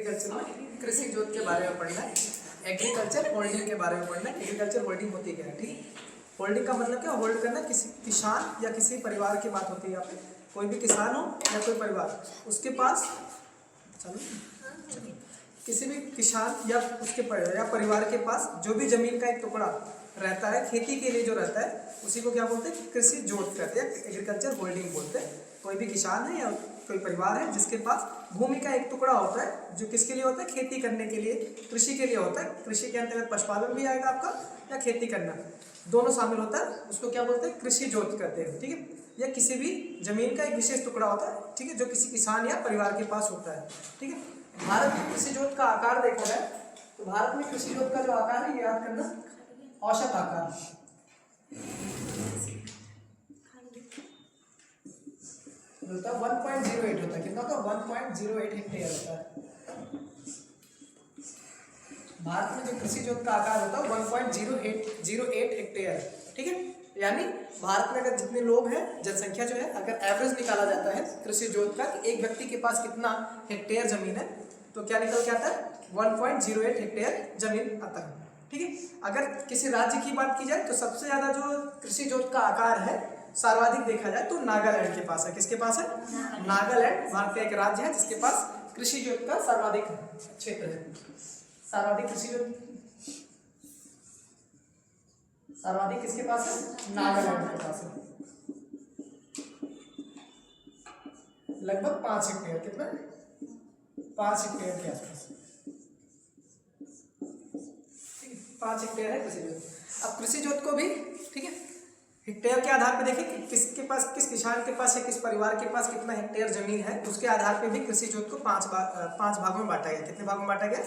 Agriculture में कृषि जोत के बारे में पढ़ना है, एग्रीकल्चर होल्डिंग के बारे में पढ़ना है। एग्रीकल्चर होल्डिंग होती क्या है, ठीक है। होल्डिंग का मतलब क्या, होल्ड करना, किसी किसान या किसी परिवार की बात होती है यहाँ पे। कोई भी किसान हो या कोई परिवार, उसके पास किसी भी किसान या उसके परिवार के पास जो भी जमीन का एक टुकड़ा रहता है खेती के लिए जो रहता है, उसी को क्या बोलते हैं, कृषि जोत कहते हैं, एग्रीकल्चर होल्डिंग बोलते हैं। कोई भी किसान है या कोई परिवार है जिसके पास भूमि का एक टुकड़ा होता है जो किसके लिए होता है, खेती करने के लिए, कृषि के लिए होता है। कृषि के अंतर्गत पशुपालन भी आएगा आपका या खेती करना, दोनों शामिल होता है। उसको क्या बोलते हैं, कृषि जोत कहते हैं, ठीक है। या किसी भी जमीन का एक विशेष टुकड़ा होता है, ठीक है, जो किसी किसान या परिवार के पास होता है, ठीक है। भारत में कृषि जोत का आकार देखा जाए तो भारत में कृषि जोत का जो आकार है, ये याद करना, औसत आकार होता है 1.08 होता है। कितना होता है, 1.08 हेक्टेयर होता है। भारत में जो कृषि जोत का आकार होता है 1.08 हेक्टेयर, ठीक है। यानी भारत में अगर जितने लोग हैं, जनसंख्या जो है, अगर एवरेज निकाला जाता है कृषि जोत का कि एक व्यक्ति के पास कितना हेक्टेयर जमीन है, तो क्या निकल के आता है, 1.08 हेक्टेयर जमीन आता है, ठीक है। अगर किसी राज्य की बात की जाए तो सबसे ज्यादा जो कृषि जोत का आकार है सर्वाधिक देखा जाए तो नागालैंड के पास है। किसके पास है, नागालैंड भारत का एक राज्य है जिसके पास कृषि जोत का सर्वाधिक क्षेत्र है। सर्वाधिक कृषि जोत सर्वाधिक किसके पास है, नागालैंड के पास है, लगभग 5 हेक्टेयर। कितना, 5 हेक्टेयर के आसपास, 5 हेक्टेयर है कृषि जोत। अब कृषि जोत को भी, ठीक है, हेक्टेयर के आधार पर देखें कि किसके पास, किस किसान के पास या किस परिवार के पास कितना हेक्टेयर जमीन है, उसके आधार पर भी कृषि जोत को 5 भागों में बांटा गया। कितने भागों में बांटा गया,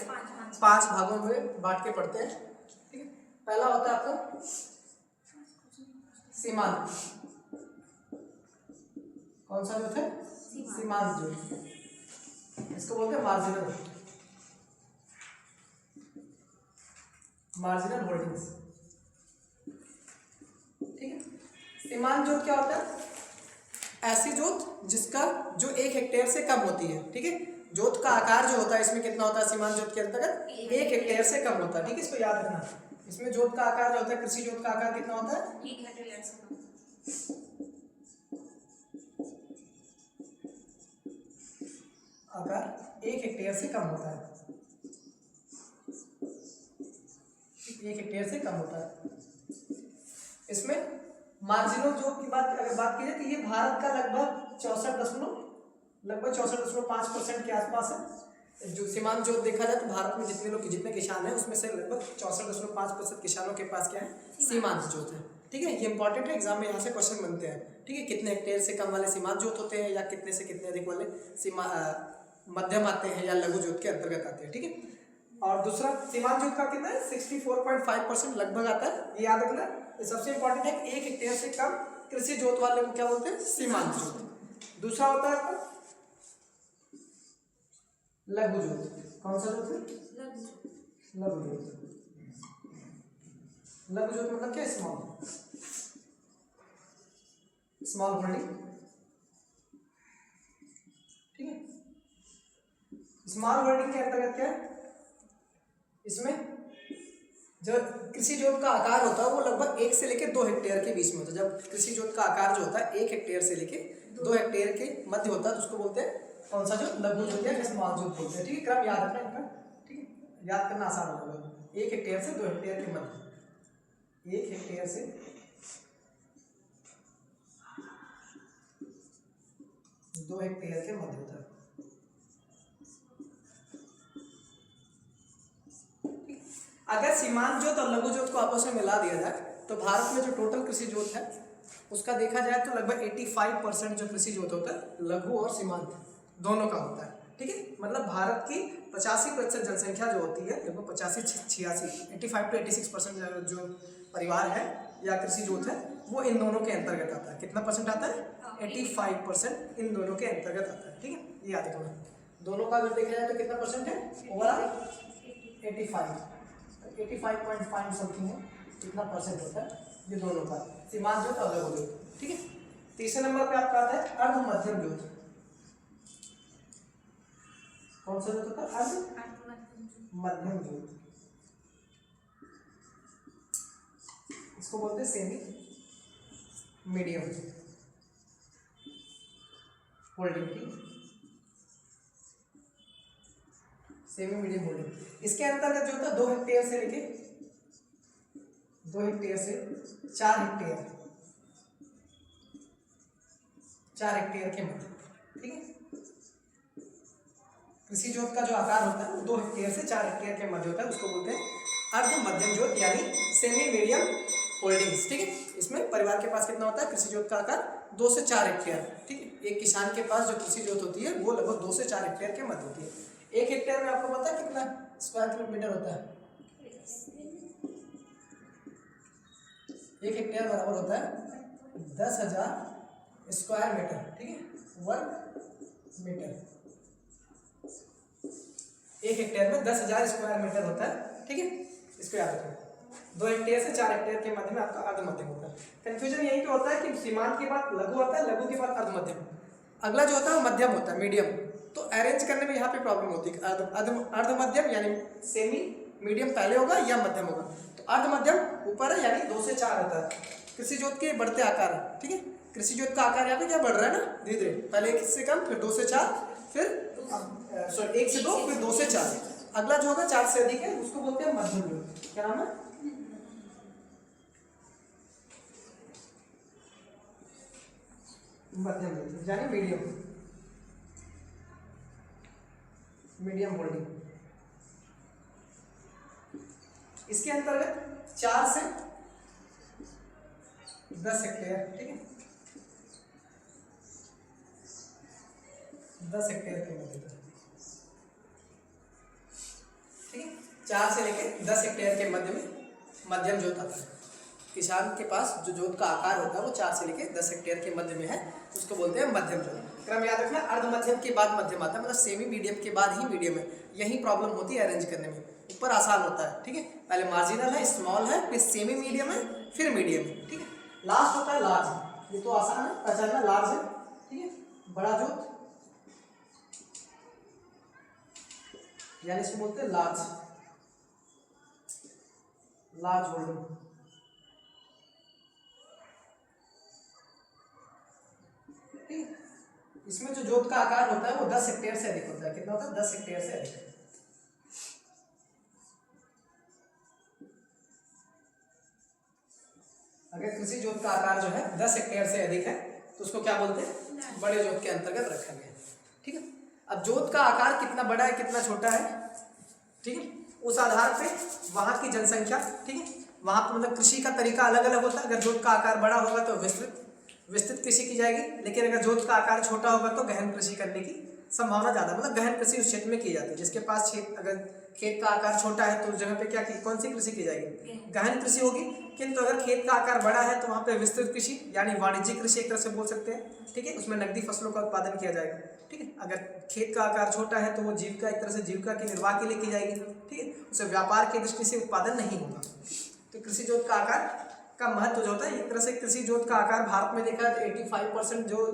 5 भागों में बांट के पढ़ते हैं, ठीक है। पहला होता है आपका सीमांत। कौन सा जोत है, सीमांत जोत, इसको बोलते हैं मार्जिनल होल्डिंग्स, ठीक है। सीमांत जोत क्या होता है, ऐसी जोत जिसका जो 1 हेक्टेयर से कम होती है, ठीक है। जोत का आकार जो होता है इसमें कितना होता है, सीमांत जोत के अंतर्गत 1 हेक्टेयर से कम होता है, ठीक है। इसको याद रखना, इसमें जोत का आकार जो होता है, कृषि जोत का आकार कितना होता है, 1 हेक्टेयर से कम। आकार 1 हेक्टेयर से कम होता है, 1 हेक्टेयर से कम होता है। इसमें मार्जिनल जोत की अगर बात की जाए तो ये भारत का लगभग 64.5% के आसपास है। जो सीमांत जोत देखा जाए तो भारत में जितने किसान हैं उसमें से लगभग 64.5% किसानों के पास क्या है, सीमांत जोत है, ठीक है। ये इंपॉर्टेंट है, एग्जाम में यहाँ से क्वेश्चन बनते हैं, ठीक है। कितने हेक्टेयर से कम वाले सीमांत जोत होते हैं या कितने से कितने अधिक वाले मध्यम आते हैं या लघु जोत के अंतर्गत आते हैं, ठीक है। और दूसरा सीमांत जोत का कितना है, 64.5% लगभग आता है, ये याद रखना। ये सबसे इंपॉर्टेंट है कि 1 हेक्टेयर से कम कृषि जोत वाले को क्या बोलते हैं, सीमांत जोत। दूसरा होता है आपका लघु जोत। कौन सा जोत है, लघु जोत। लघु जोत मतलब क्या, स्मॉल होल्डिंग, ठीक है। स्मॉल होल्डिंग के अंतर्गत क्या है, इसमें जो कृषि जोत का आकार होता है वो लगभग 1 से लेकर 2 हेक्टेयर के बीच में होता है। जब कृषि जोत का आकार जो होता है 1 हेक्टेयर से लेकर 2 हेक्टेयर के मध्य होता है तो उसको बोलते हैं कौन सा जोत, लघु जोत या स्मॉल जोत बोलते हैं, ठीक है। क्रम याद रखना इनका, ठीक है, याद करना आसान होगा। 1 हेक्टेयर से 2 हेक्टेयर के मध्य, 1 हेक्टेयर से 2 हेक्टेयर के मध्य होता है। अगर सीमांत जोत और लघु जोत को आपस में मिला दिया जाए तो भारत में जो टोटल कृषि जोत है उसका देखा जाए तो लगभग 85% जो कृषि जोत होता है लघु और सीमांत दोनों का होता है, ठीक है। मतलब भारत की 85% जनसंख्या जो होती है, लगभग 85 to 86% जो परिवार है या कृषि जोत है वो इन दोनों के अंतर्गत आता है। कितना परसेंट आता है, 85% इन दोनों के अंतर्गत आता है, ठीक है। ये याद रखना, दोनों का अगर देखा जाए तो कितना परसेंट है, ओवरऑल 85.5 समथिंग है, कितना परसेंट होता है ये दोनों का, सीमांत जोत और लघु जोत, ठीक है। तीसरे नंबर पे आपका आता है अर्ध मध्यम जोत। कौन सा जोत होता है? मध्यम जोत, इसको बोलते हैं सेमी मीडियम होल्डिंग की, सेमी मीडियम होल्डिंग। इसके अंतर्गत जो होता है 2 हेक्टेयर से लेके 2 हेक्टेयर से 4 हेक्टेयर, 4 हेक्टेयर के मध्य, ठीक है। कृषि जोत का जो आकार होता है वो 2 हेक्टेयर से 4 हेक्टेयर के मध्य होता है, उसको बोलते हैं अर्ध मध्यम जोत यानी सेमी मीडियम होल्डिंग्स, ठीक है। इसमें परिवार के पास कितना होता है कृषि जोत का आकार? 2 से 4 हेक्टेयर, ठीक है। एक किसान के पास जो कृषि जोत होती है वो लगभग 2 से 4 हेक्टेयर के मध्य होती है। 1 हेक्टेयर में आपको पता है कितना स्क्वायर किलोमीटर होता है? 1 हेक्टेयर बराबर होता है 10,000 स्क्वायर मीटर, ठीक है, वर्ग मीटर। 1 हेक्टेयर में 10,000 स्क्वायर मीटर होता है, ठीक है। इसको याद रखो। 2 हेक्टेयर से 4 हेक्टेयर के मध्य में आपका अर्ध मध्यम होता है। कंफ्यूजन यही पे होता है कि सीमांत के बाद लघु आता है, लघु के बाद अर्ध मध्यम, अगला जो होता है वो मध्यम होता है, मीडियम। तो अरेंज करने में यहाँ पे प्रॉब्लम होती है। अर्ध मध्यम यानी सेमी मीडियम पहले होगा या मध्यम होगा। तो अर्ध मध्यम ऊपर है यानी 2 से 4 होता है। कृषि जोत के बढ़ते आकार है, ठीक है। कृषि जोत का आकार यहाँ पे क्या बढ़ रहा है ना, धीरे धीरे, पहले 1 से कम, फिर 2 से 4, फिर सॉरी 1 से 2, फिर 2 से 4। अगला जो होगा 4 से अधिक है उसको बोलते हैं मध्यम जोत। क्या नाम है? मध्यम जोत यानी मीडियम, मीडियम होल्डिंग। इसके अंतर्गत 4 से 10 हेक्टेयर, ठीक है, 10 हेक्टेयर के मध्य, ठीक है। 4 से लेके 10 हेक्टेयर के मध्य में मध्यम जोत आता है। किसान के पास जो जोत का आकार होता है वो 4 से लेके 10 हेक्टेयर के मध्य में है, उसको बोलते हैं मध्यम जोत। क्रम याद रखना, अर्ध मध्यम के बाद मध्यम आता है, मतलब सेमी मीडियम के बाद ही मीडियम है। यही प्रॉब्लम होती है अरेंज करने में। ऊपर आसान होता है, ठीक है, पहले मार्जिनल है, स्मॉल है, फिर सेमी मीडियम है, फिर मीडियम है, ठीक है। लास्ट होता है लार्ज, ये तो आसान है, पहचानना लार्ज है, ठीक है, बड़ा जोत यानी इसको बोलते हैं लार्ज, लार्ज होल्डिंग। इसमें जो जोत का आकार होता है वो 10 हेक्टेयर से अधिक होता है। कितना होता है? 10 हेक्टेयर से अधिक। अगर कृषि जोत का आकार जो है 10 हेक्टेयर से अधिक है तो उसको क्या बोलते हैं? बड़े जोत के अंतर्गत रखा गया, ठीक है। अब जोत का आकार कितना बड़ा है कितना छोटा है, ठीक है, उस आधार पे वहां की जनसंख्या, ठीक है, वहां पर मतलब कृषि का तरीका अलग अलग होता है। अगर जोत का आकार बड़ा होगा तो विस्तृत कृषि की जाएगी, लेकिन अगर जोत का आकार छोटा होगा तो गहन कृषि करने की संभावना ज़्यादा, मतलब गहन कृषि उस क्षेत्र में की जाती है। जिसके पास अगर खेत का आकार छोटा है तो उस जगह पे कौन सी कृषि की जाएगी? गहन कृषि होगी। किंतु अगर खेत का आकार बड़ा है तो वहाँ पे विस्तृत कृषि यानी वाणिज्यिक कृषि एक तरह से बोल सकते हैं, ठीक है, उसमें नकदी फसलों का उत्पादन किया जाएगा, ठीक है। अगर खेत का आकार छोटा है तो वो जीविका, एक तरह से जीविका के निर्वाह के लिए की जाएगी, ठीक है, उसे व्यापार की दृष्टि से उत्पादन नहीं होगा। तो कृषि जोत का आकार का महत्व जो होता है, एक तरह से कृषि जोत का आकार भारत में देखा तो 85% जो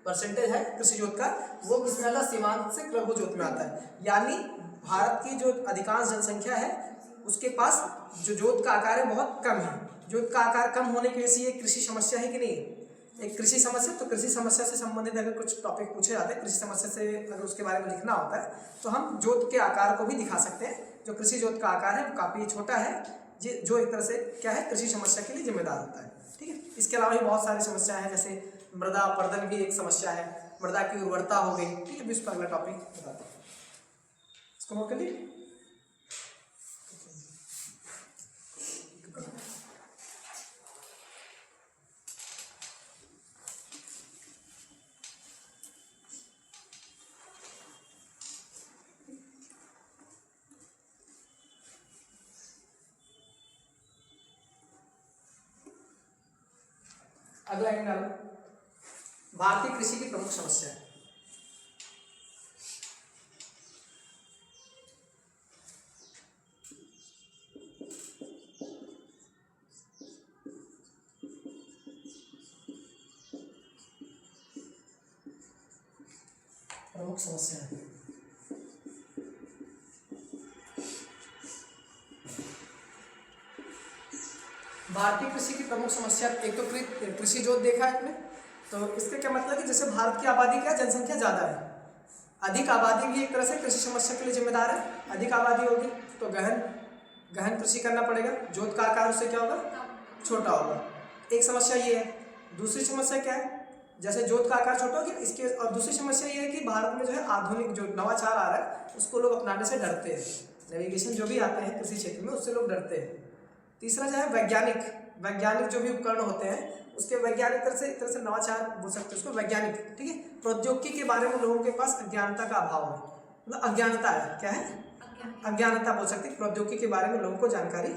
परसेंटेज है कृषि जोत का वो किसमें आता है? सीमांत से लघु जोत में आता है। यानी भारत की जो अधिकांश जनसंख्या है उसके पास जो जोत का आकार है बहुत कम है। जोत का आकार कम होने की वजह से ये कृषि समस्या है कि नहीं? एक कृषि समस्या। तो कृषि समस्या से संबंधित अगर कुछ टॉपिक पूछे जाते हैं कृषि समस्या से, अगर उसके बारे में लिखना होता है तो हम जोत के आकार को भी दिखा सकते हैं। जो कृषि जोत का आकार है वो काफ़ी छोटा है, जो एक तरह से क्या है, कृषि समस्या के लिए जिम्मेदार होता है, ठीक है। इसके अलावा भी बहुत सारी समस्याएं हैं, जैसे मृदा अपरदन भी एक समस्या है, मृदा की उर्वरता हो गई, ठीक है, भी उस पर अगला टॉपिक बताते हैं। इसको नोट कर लीजिए। अगला एक डालो, भारतीय कृषि की प्रमुख समस्या है। प्रमुख समस्या है भारतीय कृषि की प्रमुख समस्या, एक तो कृषि जोत देखा है आपने, तो इसका क्या मतलब कि जैसे भारत की आबादी क्या, जनसंख्या ज़्यादा है, अधिक आबादी भी एक तरह से कृषि समस्या के लिए जिम्मेदार है। अधिक आबादी होगी तो गहन कृषि करना पड़ेगा, जोत का आकार उससे क्या होगा, छोटा होगा। एक समस्या ये है। दूसरी समस्या क्या है, जैसे जोत का आकार छोटा हो गया इसके, और दूसरी समस्या ये है कि भारत में जो है आधुनिक जो नवाचार आ रहा है उसको लोग अपनाने से डरते हैं। नेविगेशन जो भी आते हैं कृषि क्षेत्र में उससे लोग डरते हैं। तीसरा जो है वैज्ञानिक जो भी उपकरण होते हैं उसके वैज्ञानिक एक तरह से नवाचार बोल सकते हैं उसको, वैज्ञानिक, ठीक है। प्रौद्योगिकी के बारे में लोगों के पास अज्ञानता का अभाव है, मतलब अज्ञानता है, क्या है, अज्ञानता बोल सकते हैं। प्रौद्योगिकी के बारे में लोगों को जानकारी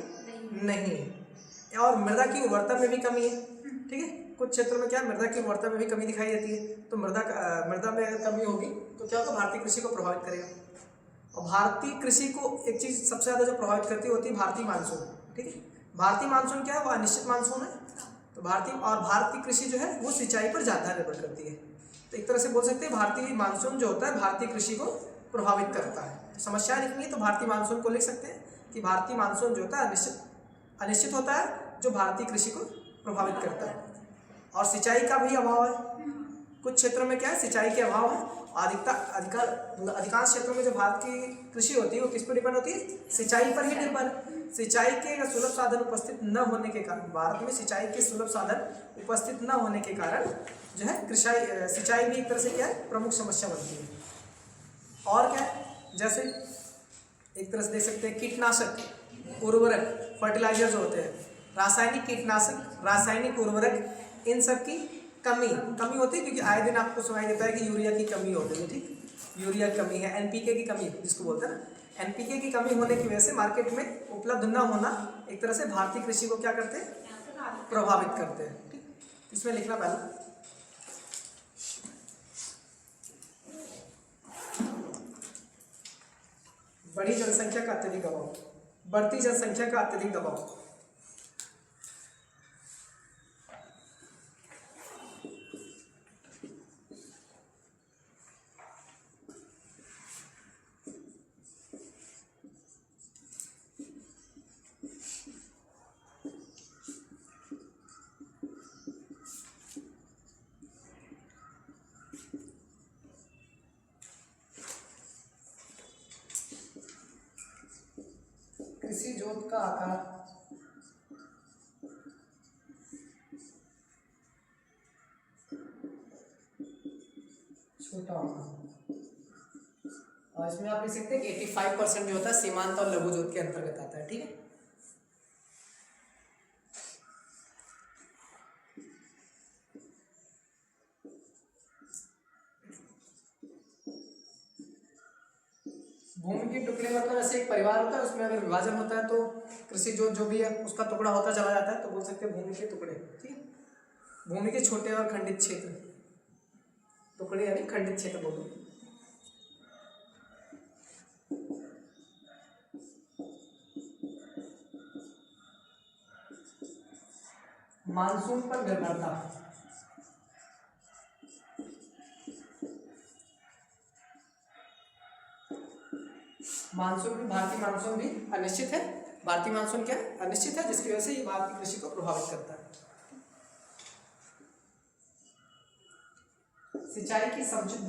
नहीं है। और मृदा की उर्वरता में भी कमी है, ठीक है। कुछ क्षेत्रों में क्या है, मृदा की उर्वरता में भी कमी दिखाई देती है। तो मृदा में अगर कमी होगी तो क्या होगा, भारतीय कृषि को प्रभावित करेगा। और भारतीय कृषि को एक चीज़ सबसे ज़्यादा जो प्रभावित करती होती है भारतीय मानसून, ठीक है। भारतीय मानसून क्या है, वो अनिश्चित मानसून है। तो भारतीय कृषि जो है वो सिंचाई पर ज़्यादा निर्भर करती है। तो एक तरह से बोल सकते हैं भारतीय मानसून जो होता है भारतीय कृषि को प्रभावित करता है। तो समस्या लिखनी है तो भारतीय मानसून को लिख सकते हैं कि भारतीय मानसून जो होता है अनिश्चित होता है, जो भारतीय कृषि को प्रभावित करता है। और सिंचाई का भी अभाव है, कुछ क्षेत्रों में क्या है, सिंचाई के अभाव है। अधिकांश क्षेत्रों में जो भारत की कृषि होती है वो किस पर डिपेंड होती है, सिंचाई पर ही निर्भर है। सिंचाई के सुलभ साधन उपस्थित न होने के कारण, भारत में सिंचाई के सुलभ साधन उपस्थित न होने के कारण जो है सिंचाई भी एक तरह से क्या है, प्रमुख समस्या बनती है। और क्या है, जैसे एक तरह से देख सकते हैं कीटनाशक, उर्वरक, फर्टिलाइजर जो होते हैं, रासायनिक कीटनाशक, रासायनिक उर्वरक, इन सब की कमी होती है, क्योंकि आए दिन आपको सुनाई देता है कि यूरिया की कमी हो गई है, ठीक, यूरिया की कमी है, एनपीके की कमी जिसको बोलते हैं ना, एनपीके की कमी होने की वजह से मार्केट में उपलब्ध न होना एक तरह से भारतीय कृषि को क्या करते हैं, प्रभावित करते हैं, ठीक। इसमें लिखना पहला, बड़ी जनसंख्या का अत्यधिक दबाव, बढ़ती जनसंख्या का अत्यधिक दबाव। कृषि जोत का आकार छोटा होगा। और इसमें आप लिख सकते हैं कि 85% जो होता है सीमांत और लघु जोत के अंतर्गत आता है, ठीक है। भूमि के टुकड़े मतलब ऐसे एक परिवार होता है, उसमें अगर विभाजन होता है तो कृषि जोत जो भी है उसका टुकड़ा होता चला जाता है, तो बोल सकते हैं भूमि के टुकड़े, ठीक है। भूमि के छोटे और खंडित क्षेत्र, टुकड़े यानी खंडित क्षेत्र बोलो। मानसून पर निर्भरता, भारतीय मानसून भी अनिश्चित है। भारतीय मानसून क्या है, अनिश्चित है, जिसकी वजह से ये भारतीय कृषि को प्रभावित करता है। सिंचाई की समुचित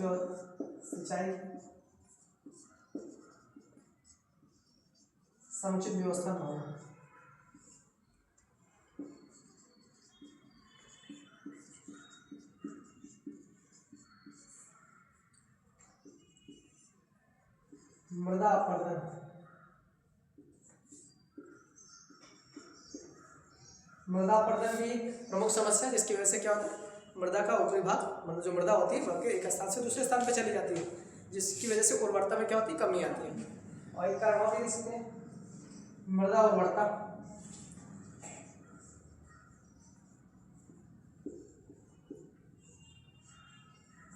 व्यवस्था न हो, मृदा अपरदन, मृदा अपरदन भी प्रमुख समस्या है, जिसकी वजह से क्या होता है, मृदा का ऊपरी भाग, मतलब जो मृदा होती है वह एक स्थान से दूसरे स्थान पर चली जाती है, जिसकी वजह से उर्वरता में क्या होती है, कमी आती है। और एक कारण और इसमें मृदा उर्वरता,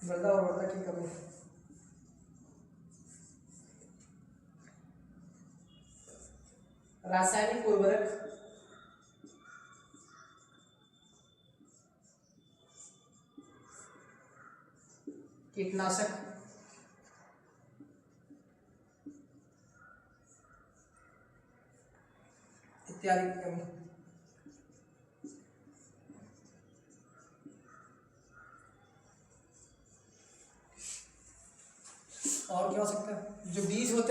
की कमी, रासायनिक उर्वरक, कीटनाशक, इत्यादि की कमी।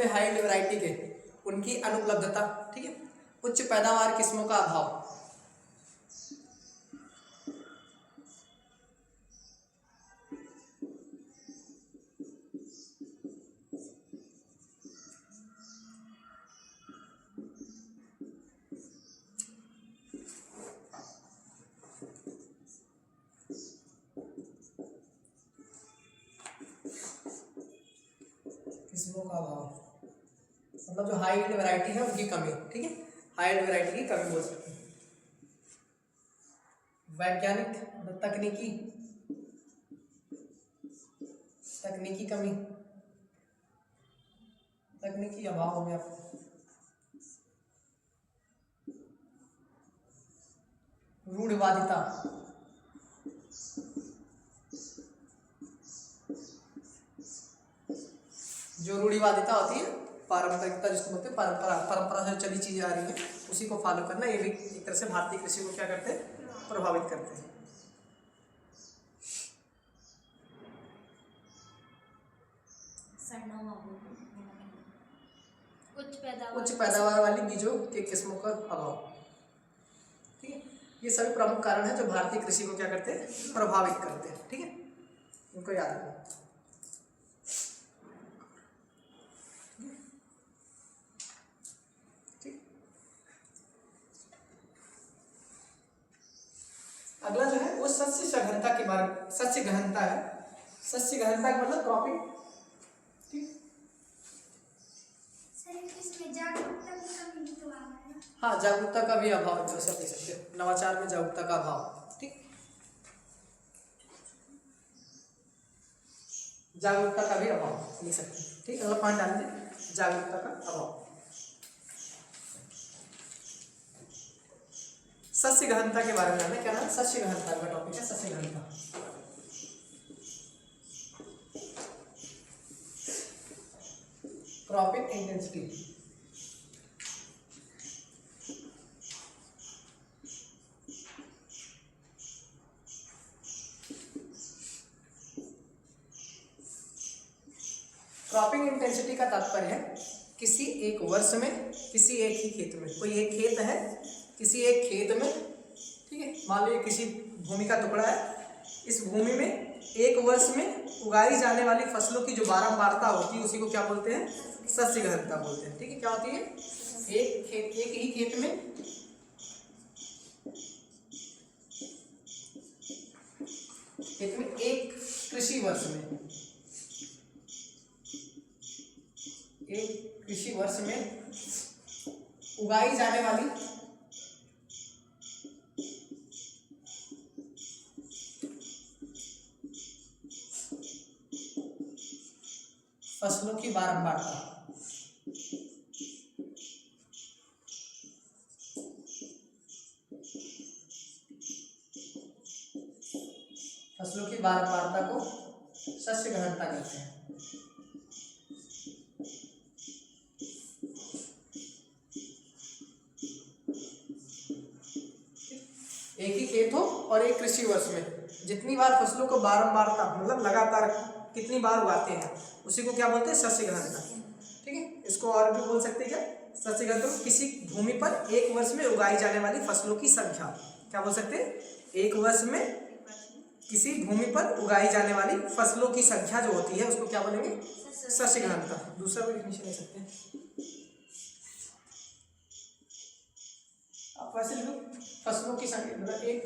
होते हैं हाई यील्ड वैरायटी के, उनकी अनुपलब्धता, ठीक है। उच्च पैदावार किस्मों का अभाव, किस्मों का अभाव मतलब जो हाई यील्ड वैरायटी है उनकी कमी, ठीक है, हाई यील्ड वैरायटी की कमी बोल सकते हैं। वैज्ञानिक मतलब तकनीकी कमी, तकनीकी अभाव हो गया। रूढ़िवादिता, जो रूढ़िवादिता होती है, पारंपरिकता जिसको बोलते हैं, परंपरा से चली चीजें आ रही है उसी को फॉलो करना, ये भी एक तरह से भारतीय कृषि को क्या करते हैं, प्रभावित करते हैं। उच्च पैदावार वाली बीजों के किस्मों का अभाव, ठीक है, ये सभी प्रमुख कारण है जो भारतीय कृषि को क्या करते हैं, प्रभावित करते हैं, ठीक है, इनको याद रखना। अगला जो है वो सस्य सघनता के बारे में, सस्य गहनता है, सस्य गहनता का मतलब क्रॉपिंग, ठीक। हाँ, जागरूकता का भी अभाव है, जैसे देख सकते हैं, नवाचार में जागरूकता का अभाव, ठीक, जागरूकता का भी अभाव लिख सकते हैं, ठीक। अगला पॉइंट डाल दें, जागरूकता का अभाव। सस्य गहनता के बारे में जानना, क्या नाम, सस्य गहनता का टॉपिक है, सस्य गहनता। क्रॉपिंग इंटेंसिटी, क्रॉपिंग इंटेंसिटी का तात्पर्य है किसी एक वर्ष में, किसी एक ही खेत में, कोई एक खेत है, किसी एक खेत में, ठीक है, मान लीजिए किसी भूमि का टुकड़ा है, इस भूमि में एक वर्ष में उगाई जाने वाली फसलों की जो बारंबारता होती है उसी को क्या बोलते हैं, सस्य गहनता बोलते हैं, ठीक है। क्या होती है, एक ही खेत में एक कृषि वर्ष में, एक कृषि वर्ष में उगाई जाने वाली फसलों की बारंबारता, फसलों की बारंबारता को सस्य गहनता कहते हैं। एक ही खेत हो और एक कृषि वर्ष में जितनी बार फसलों को बारंबारता मतलब लगातार कितनी बार उगाते हैं उसी को क्या बोलते हैं, सस्य गहनता, ठीक है। इसको और भी बोल सकते हैं क्या, सस्य गहनता, किसी भूमि पर एक वर्ष में उगाई जाने वाली फसलों की संख्या, क्या बोल सकते हैं, एक वर्ष में किसी भूमि पर उगाई जाने वाली फसलों की संख्या जो होती है उसको क्या बोलेंगे, सस्य गहनता। दूसरा कोई डेफिनेशन ले सकते हैं आप, वैसे लिखो फसलों की संख्या मतलब एक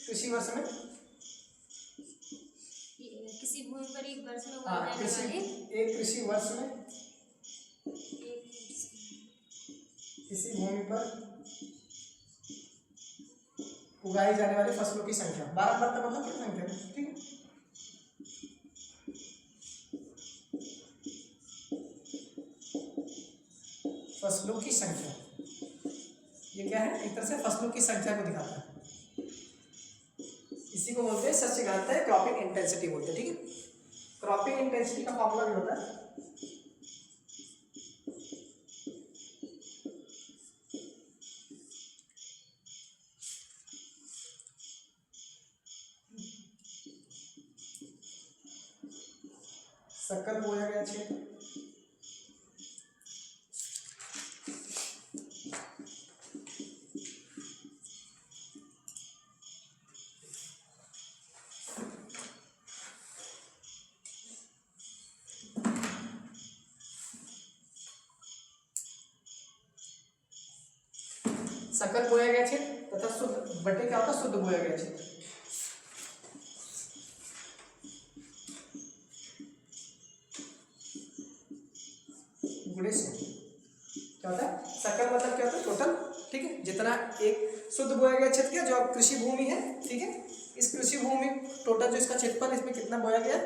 कृषि वर्ष में किसी भूमि पर एक वर्ष में एक कृषि वर्ष में किसी भूमि पर उगाई जाने वाली फसलों की संख्या, बारंबारता मतलब कितनी संख्या, ठीक है। फसलों की संख्या, ये क्या है, एक तरह से फसलों की संख्या को दिखाता है, इसी को बोलते हैं सस्य गहनता है, क्रॉपिंग इंटेंसिटी बोलते हैं, ठीक है। क्रॉपिंग इंटेंसिटी का फॉर्मूला भी होता है शक्कर बोया गया क्षेत्र सकल बोया गया क्षेत्र तथा शुद्ध बटे क्या होता है शुद्ध बोया गया क्षेत्र। गुणे 100 क्या होता है सकल मतलब क्या होता है टोटल, ठीक है, जितना एक शुद्ध बोया गया क्षेत्र क्या जो कृषि भूमि है, ठीक है, इस कृषि भूमि टोटल जो इसका क्षेत्रफल इसमें कितना बोया गया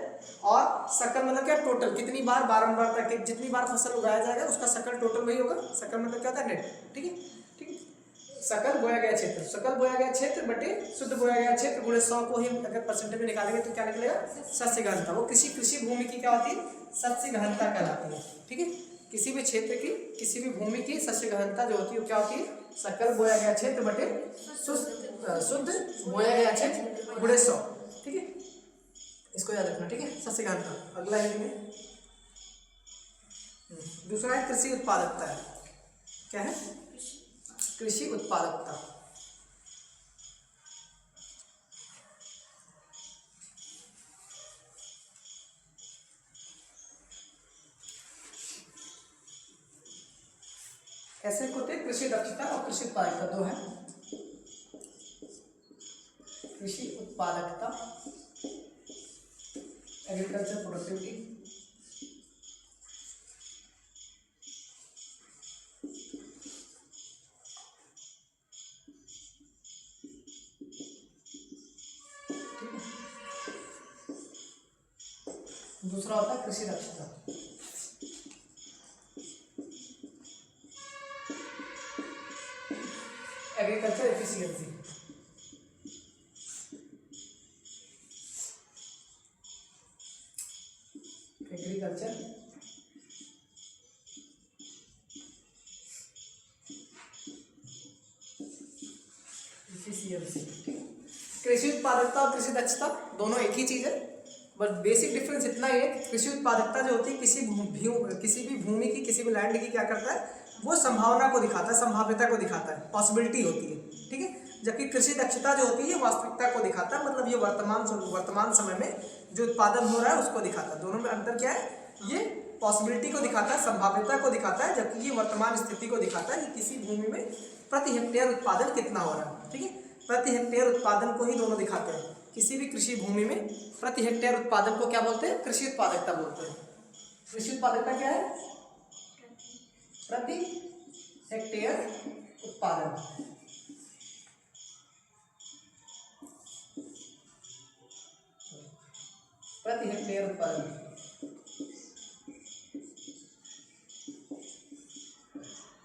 और सकल मतलब क्या टोटल कितनी बार बारंबार तक जितनी बार फसल उगाया जाएगा उसका सकल टोटल वही होगा। सकल मतलब क्या होता है नेट, ठीक है, ठीक है। सकल बोया गया क्षेत्र, सकल बोया गया क्षेत्र बटे शुद्ध बोया गया क्षेत्र गुणे 100 को ही अगर परसेंटेज में निकालेंगे तो क्या निकलेगा शस्य गहनता। वो कृषि भूमि की क्या होती है शस्य गहनता कहलाती है, ठीक है। किसी भी क्षेत्र की किसी भी भूमि की शस्य गहनता जो होती है क्या होती है सकल बोया गया क्षेत्र बटे शुद्ध बोया गया क्षेत्र गुणे 100, ठीक है, इसको याद रखना, ठीक है, शस्य गहनता। अगला है में दूसरा है कृषि उत्पादकता है, क्या है कृषि उत्पादकता। ऐसे होते हैं कृषि दक्षता और कृषि उत्पादकता दो है। कृषि उत्पादकता एग्रीकल्चर प्रोडक्टिविटी, दूसरा होता है कृषि दक्षता। एग्रीकल्चर एफिशिएंसी, एग्रीकल्चर एफिशिएंसी, ठीक है। कृषि उत्पादकता और कृषि दक्षता दोनों एक ही चीज है, बस बेसिक डिफरेंस इतना ही है कि कृषि उत्पादकता जो होती है किसी भी भूमि की किसी भी लैंड की क्या करता है वो संभावना को दिखाता है, संभाव्यता को दिखाता है, पॉसिबिलिटी होती है, ठीक है। जबकि कृषि दक्षता जो होती है वास्तविकता को दिखाता है, मतलब ये वर्तमान समय में जो उत्पादन हो रहा है उसको दिखाता है। दोनों में अंतर क्या है, ये पॉसिबिलिटी को दिखाता है, संभाव्यता को दिखाता है, जबकि ये वर्तमान स्थिति को दिखाता है कि किसी भूमि में प्रति हेक्टेयर उत्पादन कितना हो रहा है, ठीक है। प्रति हेक्टेयर उत्पादन को ही दोनों दिखाते हैं। किसी भी कृषि भूमि में प्रति हेक्टेयर उत्पादन को क्या बोलते हैं कृषि उत्पादकता बोलते हैं। कृषि उत्पादकता क्या है प्रति हेक्टेयर उत्पादन, प्रति हेक्टेयर उत्पादन,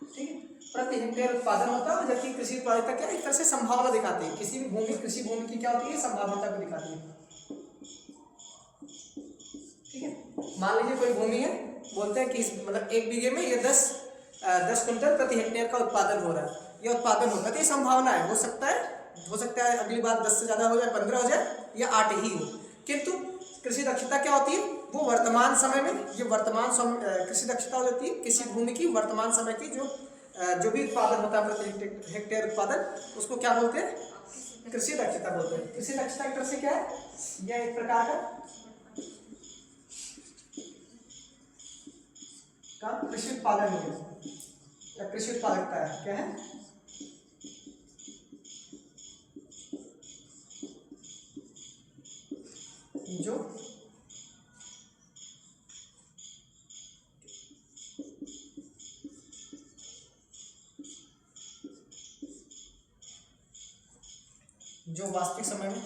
ठीक है, प्रति हेक्टेयर उत्पादन होता है। जबकि कृषि उत्पादकता क्या एक तरह से संभावना दिखाती है, किसी भी भूमि कृषि भूमि की क्या होती है संभावना को दिखाती है, ठीक है। मान लीजिए कोई भूमि है, बोलते हैं कि मतलब 1 बीघे में ये 10 क्विंटल प्रति हेक्टेयर का उत्पादन हो रहा है, ये उत्पादन होगा तो ये संभावना है, हो सकता है अगली बार 10 से ज़्यादा हो जाए, 15 हो जाए या 8 ही हो। किंतु कृषि दक्षता क्या होती है वो वर्तमान समय में कृषि दक्षता होती है किसी भूमि की वर्तमान समय की जो भी उत्पादन होता है प्रति हेक्टेयर उत्पादन उसको क्या बोलते हैं कृषि दक्षता बोलते हैं। कृषि दक्षता एक तरह से क्या है यह एक प्रकार का कृषि उत्पादन है या कृषि उत्पादकता है, क्या है जो वास्तविक समय में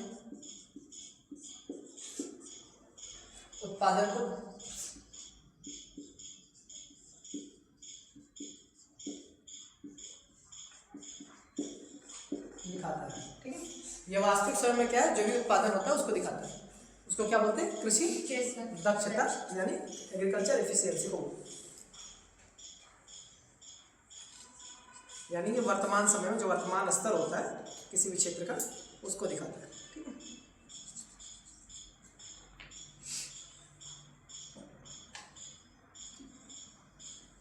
उत्पादन को दिखाता है, ठीक है। यह वास्तविक समय में क्या है जो भी उत्पादन होता है उसको दिखाता है, उसको क्या बोलते हैं कृषि दक्षता यानी एग्रीकल्चर एफिशिएंसी को, यानी ये वर्तमान समय में जो वर्तमान स्तर होता है किसी भी क्षेत्र का उसको दिखाता है, ठीक है।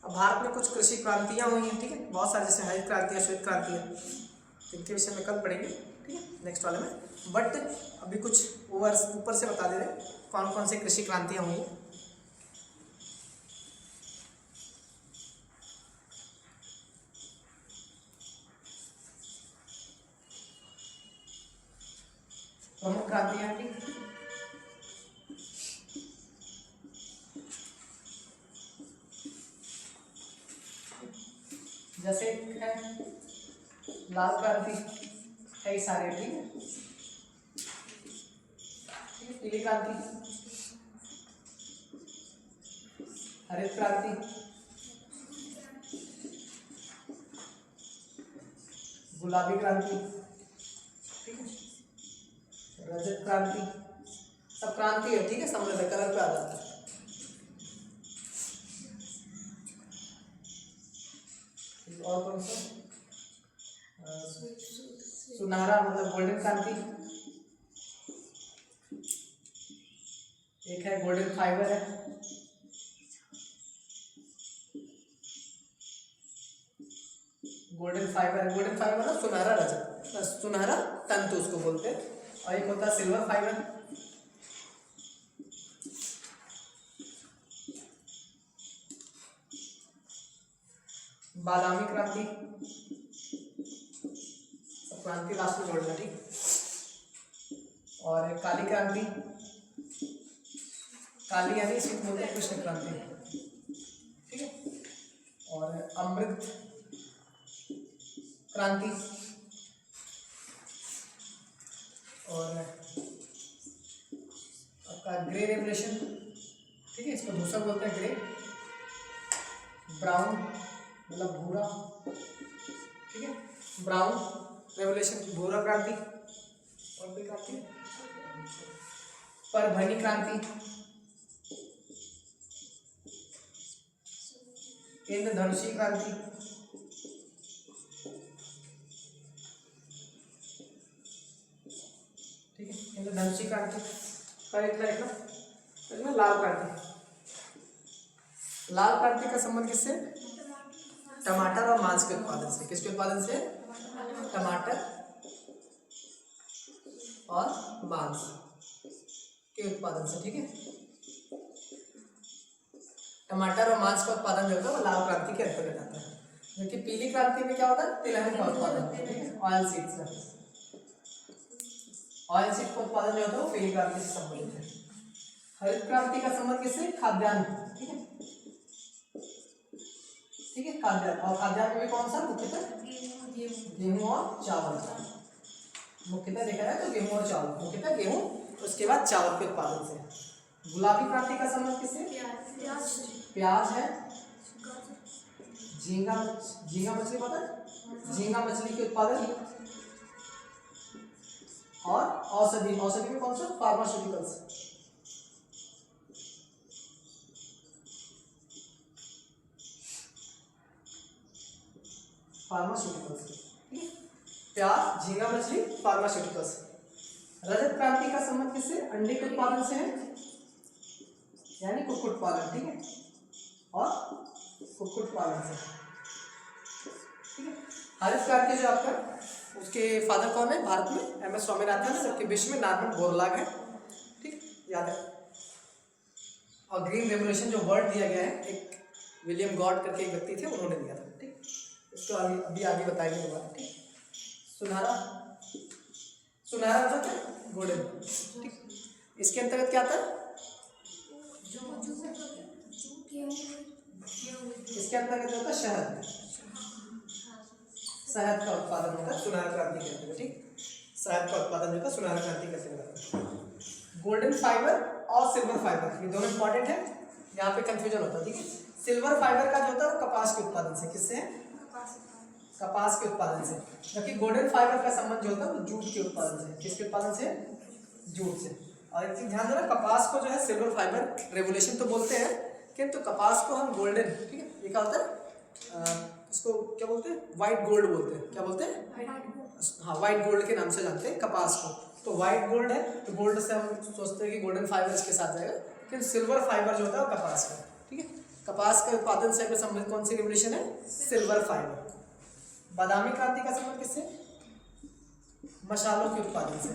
अब भारत में कुछ कृषि क्रांतियां हुई हैं, ठीक है, बहुत सारी जैसे हरित क्रांति है श्वेत क्रांति है, इनके विषय में कल पढ़ेंगे, ठीक है नेक्स्ट वाले में। बट अभी कुछ ऊपर से बता दे रहे हैं कौन कौन से कृषि क्रांतियां हुई। प्रमुख क्रांति है, ठीक। जैसे है लाल क्रांति, कई सारे, ठीक है। पीली क्रांति, हरित क्रांति, गुलाबी क्रांति, ठीक है। रजत क्रांति, सब क्रांति है, ठीक है, समझ में कलर पे आ जाता है। और कौन सा? सुनहरा मतलब गोल्डन क्रांति, एक है गोल्डन फाइबर है, गोल्डन फाइबर ना सुनहरा रजत, सुनहरा तंतु उसको बोलते हैं। और एक होता है सिल्वर फाइबर, बादामी क्रांति, सब क्रांति लास्ट में जोड़ना, ठीक। और काली क्रांति, काली यानी इसको बोलते हैं कृष्ण क्रांति, ठीक है। और अमृत क्रांति, और आपका ग्रे रेवोल्यूशन, ठीक है, इसको दूसरा बोलते हैं ग्रे, ब्राउन मतलब भूरा, ठीक है, ब्राउन रेवोल्यूशन, भूरा क्रांति, और भी क्रांति, परभनी क्रांति, इंद्रधनुषी क्रांति, ठीक है, इंद्रधनुषी क्रांति। पर इतना लिखना लाल क्रांति। लाल क्रांति का संबंध किससे? टमाटर और मांस के उत्पादन से। किसके उत्पादन से? टमाटर और मांस के उत्पादन से, ठीक है। टमाटर और मांस का उत्पादन जो होता है वो लाल क्रांति के अंतर्गत आता है। जबकि पीली क्रांति में क्या होता है? तिलहन का उत्पादन होता है, ठीक है, ऑयल सीड्स का। ऑयल सीड का उत्पादन जो होता है वो पीली क्रांति से संबंधित है। हरित क्रांति का संबंध किससे? खाद्यान्न, ठीक है, ठीक है, खाद्यान्न। और खाद्यान्न में कौन सा? मुख्यतः गेहूं और चावल। मुख्यतः देखा जाए तो गेहूं और चावल, मुख्यतः गेहूं, उसके बाद चावल के उत्पादन से। गुलाबी क्रांति का संबंध किससे? प्याज है, झींगा मछली, पता है, झींगा मछली के उत्पादन, और औषधि में कौन सा? फार्मास्यूटिकल्स। प्याज, झींगा मछली, फार्मास्यूटिकल्स। रजत क्रांति का संबंध किससे? अंडे के उत्पादन से है, यानी कुक्कुट पालन, ठीक है, और कुक्कुट पालन से, ठीक है। हरित क्रांति जो आपका, उसके फादर कौन है भारत में? एम एस स्वामीनाथन है, जबकि विश्व में नॉर्मन बोरलॉग है, ठीक, याद है। और ग्रीन रेवोल्यूशन जो वर्ड दिया गया है, एक विलियम गॉड करके एक व्यक्ति थे, उन्होंने दिया था, ठीक। इसको अभी आगे बताएंगे दोबारा, ठीक। सुनहरा होता है गोल्डन, ठीक। इसके अंतर्गत क्या आता है? इसके अंतर्गत होता है शहद का उत्पादन होता है सुनहरा क्रांति के अंतर्गत, ठीक। शहद का उत्पादन होता है सुनहरा क्रांति के अंतर्गत। गोल्डन फाइबर और सिल्वर फाइबर, ये दोनों इंपॉर्टेंट है, यहाँ पे कंफ्यूजन होता है, ठीक है। सिल्वर फाइबर का जो होता है वो कपास के उत्पादन से, किससे है? कपास के उत्पादन से। जबकि गोल्डन फाइबर का संबंध जो होता है वो जूट के उत्पादन से। किसके उत्पादन से? जूट से। और एक चीज ध्यान देना, कपास को जो है सिल्वर फाइबर रेवोल्यूशन तो बोलते हैं, किंतु कपास को हम गोल्डन, ठीक है, ये क्या होता है, इसको क्या बोलते हैं? व्हाइट गोल्ड बोलते हैं। क्या बोलते हैं? हाँ, व्हाइट गोल्ड के नाम से जानते हैं कपास को। तो व्हाइट गोल्ड है, तो गोल्ड से हम सोचते हैं कि गोल्डन फाइबर इसके साथ जाएगा, लेकिन सिल्वर फाइबर जो होता है वो कपास का, ठीक है। कपास के उत्पादन से संबंधित कौन सी रेवोल्यूशन है? Silver fibre. बादामी क्रांति का संबंध किससे? मसालों के उत्पादन से।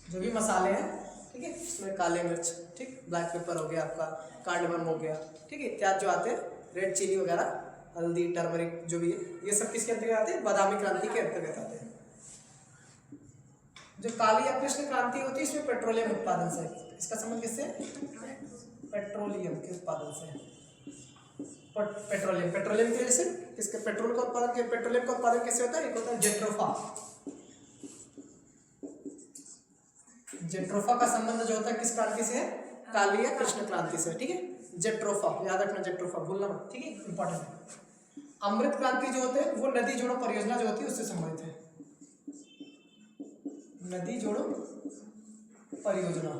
जो भी मसाले हैं, ठीक है, इसमें काले मिर्च, ठीक, ब्लैक पेपर हो गया आपका, कार्डमम हो गया, ठीक है, इत्यादि जो आते हैं, रेड चिली वगैरह, हल्दी, टर्मरिक, जो भी है, ये सब किसके अंतर्गत आते हैं? बादामी क्रांति के अंतर्गत आते हैं। जो काली या कृष्ण क्रांति होती है इसमें पेट्रोलियम उत्पादन से, इसका संबंध किससे? पेट्रोलियम के उत्पादन से। पेट्रोलियम, पेट्रोलियम की वजह से किसके? पेट्रोल का उत्पादन, पेट्रोलियम का उत्पादन कैसे होता है? एक होता है जेट्रोफा। जेट्रोफा का संबंध जो होता है किस क्रांति से है? काली या कृष्ण क्रांति से, ठीक है। जेट्रोफा याद रखना, जेट्रोफा भूलना मत, ठीक है, इंपॉर्टेंट है। अमृत क्रांति जो होते हैं वो नदी जोड़ो परियोजना जो होती है उससे संबंधित है। नदी जोड़ो परियोजना,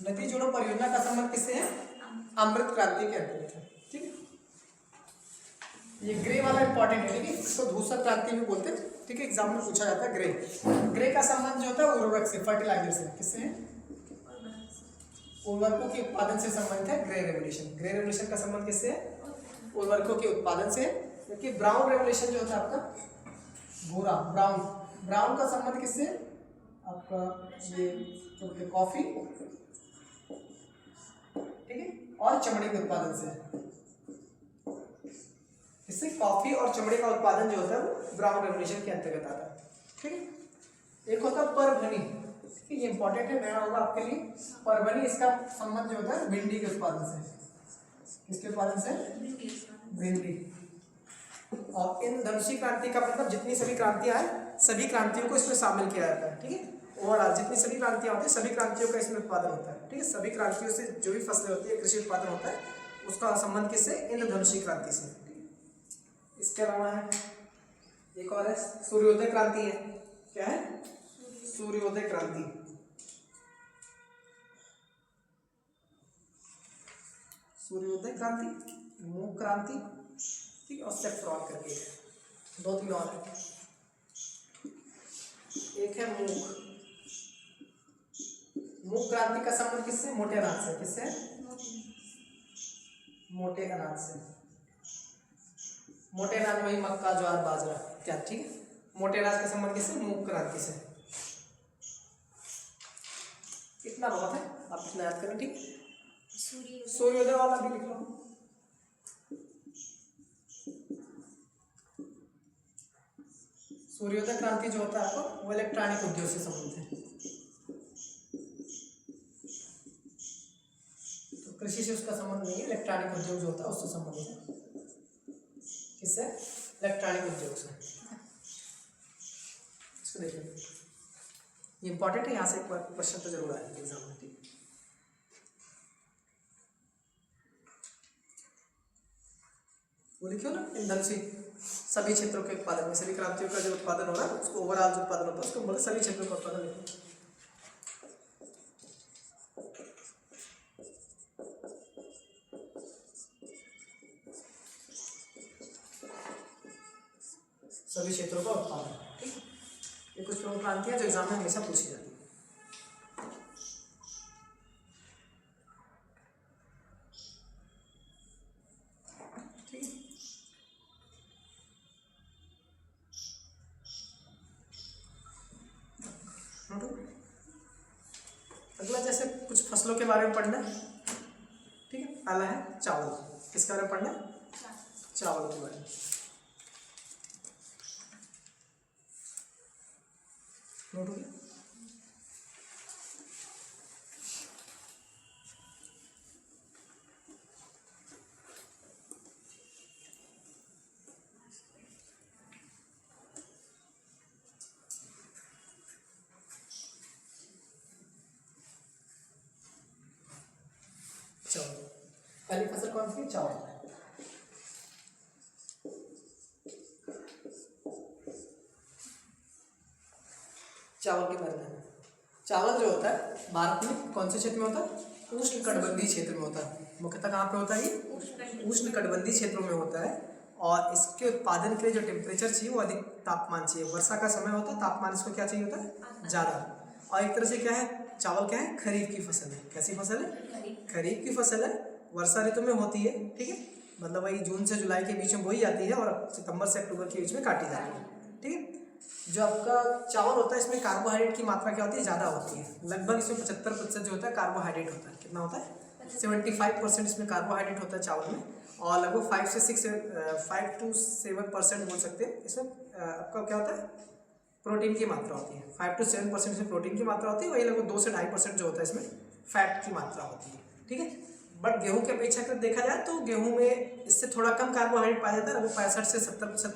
नदी जोड़ो परियोजना का संबंध किससे है? अमृत क्रांति के अंतर्गत है, ठीक है। ये ग्रे वाला इंपॉर्टेंट है, ठीक है, इसको धूसर क्रांति भी बोलते हैं, ठीक है, एग्जाम में पूछा जाता है। ग्रे का संबंध जो होता है उर्वरक से, फर्टिलाइजर से, किससे है? उर्वरकों के उत्पादन से संबंधित है ग्रे रेवोल्यूशन। ग्रे रेवोल्यूशन का संबंध किससे है? उर्वरकों के उत्पादन से। क्योंकि ब्राउन रेवोल्यूशन जो होता है आपका भूरा, ब्राउन, ब्राउन का संबंध किससे? आपका ये क्या बोलते हैं, कॉफी, ठीक है, और चमड़े के उत्पादन से। इससे कॉफी और चमड़े का उत्पादन जो होता है वो ब्राउन रेवोल्यूशन के अंतर्गत आता है, ठीक है। एक होता है परभनी, ये इंपॉर्टेंट है, नया होगा आपके लिए। परभनी, इसका संबंध जो होता है भिंडी के उत्पादन से। किसके उत्पादन से? भिंडी। और इंद्रधनुषी क्रांति का मतलब जितनी सभी क्रांतियां हैं सभी क्रांतियों को इसमें शामिल किया जाता है, ठीक है। ओवरऑल जितनी सभी क्रांतियां होती है सभी क्रांतियों का इसमें उत्पादन होता है, ठीक है। सभी क्रांतियों से जो भी फसलें होती है, कृषि उत्पादन होता है, उसका संबंध किससे? इंद्रधनुषी क्रांति से। इसके अलावा है एक और है सूर्योदय क्रांति है। क्या है? सूर्योदय क्रांति। सूर्योदय क्रांति, मूक क्रांति, ठीक है, और सेफ्रॉन करके दो तीन और है। एक है मूक। मूक क्रांति का संबंध किससे? मोटे अनाज से। किससे? मोटे अनाज से। मोटे अनाज वही मक्का, ज्वार, बाजरा क्या, ठीक है। मोटे अनाज का संबंध किससे? मूक क्रांति से। इतना बहुत है, आप इतना याद करें, ठीक। सूर्योदय वाला भी लिख लो। सूर्योदय क्रांति जो होता है आपको वो इलेक्ट्रॉनिक उद्योग से संबंधित है। तो कृषि से उसका संबंध नहीं है, इलेक्ट्रॉनिक उद्योग जो होता है उससे संबंधित है। किससे? इलेक्ट्रॉनिक उद्योग से। इसको देखिए, ये इंपॉर्टेंट है, यहाँ से एक बार क्वेश्चन तो जरूर आएगा एग्जाम में, ठीक। वो लिखियो ना, इंधनशी सभी क्षेत्रों के उत्पादन में, सभी क्रांतियों का जो उत्पादन हो रहा है उसको ओवरऑल जो उत्पादन होता है उसको बोलते सभी क्षेत्रों का उत्पादन लिखो। सभी क्षेत्रों का उत्पादन, ठीक। ये कुछ प्रमुख क्रांतियां जो एग्जाम में हमेशा पूछी जाती है। अगला जैसे कुछ फसलों के बारे में पढ़ना है, ठीक है। पहला है चावल। किसके बारे में पढ़ना है? चावल के बारे में। नोट हो गया? चावल, पहली फसल कौन सी? चावल। चावल के बारे में, चावल जो होता है भारत में कौन से क्षेत्र में होता है? उष्ण कटिबंधीय क्षेत्र में होता है। मुख्यतः कहाँ पे होता है ये? उष्ण कटिबंधीय क्षेत्रों में होता है। और इसके उत्पादन के लिए जो टेम्परेचर चाहिए वो अधिक तापमान चाहिए। वर्षा का समय होता है, तापमान इसको क्या चाहिए होता है? ज़्यादा। और एक तरह से क्या है, चावल क्या है? खरीफ की फसल है। कैसी फसल है? खरीफ की फसल है, वर्षा ऋतु में होती है, ठीक है। मतलब वही जून से जुलाई के बीच में बोई जाती है और सितंबर से अक्टूबर के बीच में काटी जाती है, ठीक है। जो आपका चावल होता है इसमें कार्बोहाइड्रेट की मात्रा क्या होती है? ज़्यादा होती है। लगभग इसमें 75% जो होता है कार्बोहाइड्रेट होता है। कितना होता है? 75% इसमें कार्बोहाइड्रेट होता है चावल में। और लगभग 5 से 7% बोल सकते हैं इसमें आपका क्या होता है? प्रोटीन की मात्रा होती है। 5 to 7% से प्रोटीन की मात्रा होती है, वही लगभग 2 से 2.5% जो होता है इसमें फैट की मात्रा होती है। ठीक है, बट गेहूं की अपेक्षा कर देखा जाए तो गेहूं में इससे थोड़ा कम कार्बोहाइड्रेट पाया जाता है, लगभग 65 से 70%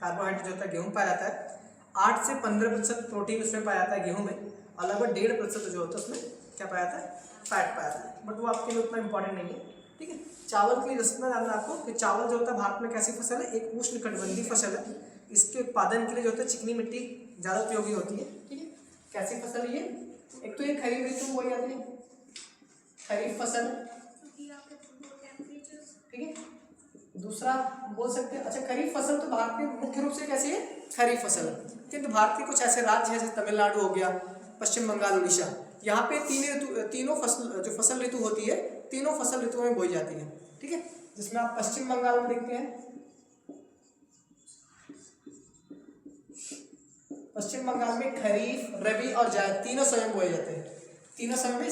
कार्बोहाइड्रेट जो होता है गेहूं पाया जाता है। 8 से 15% प्रोटीन उसमें पाया जाता है गेहूं में, और लगभग 1.5% जो होता है उसमें क्या पाया जाता है, फैट पाया जाता है, बट वो आपके लिए उतना इंपॉर्टेंट नहीं है। ठीक है, चावल के लिए रसना जानना आपको कि चावल जो होता है भारत में कैसी फसल है, एक उष्णकटिबंधीय फसल है। इसके उत्पादन के लिए जो होता है चिकनी मिट्टी ज़्यादा उपयोगी होती है। ठीक है, कैसी फसल है ये, एक तो ये खरीफ ऋतु हो जाती है, खरीफ फसल। ठीक है, दूसरा बोल सकते हैं, अच्छा खरीफ फसल तो भारत में मुख्य रूप से कैसी है, खरीफ फसल है, किंतु भारत के कुछ ऐसे राज्य हैं जैसे तमिलनाडु हो गया, पश्चिम बंगाल, उड़ीसा, यहाँ पे तीनों फसल जो फसल ऋतु होती है, तीनों फसल ऋतुओं में बोई जाती है। ठीक है, जिसमें आप पश्चिम बंगाल में देखते हैं, पश्चिम बंगाल में खरीफ, रबी और जायद तीनों समय बोए जाते हैं। तीनों समय में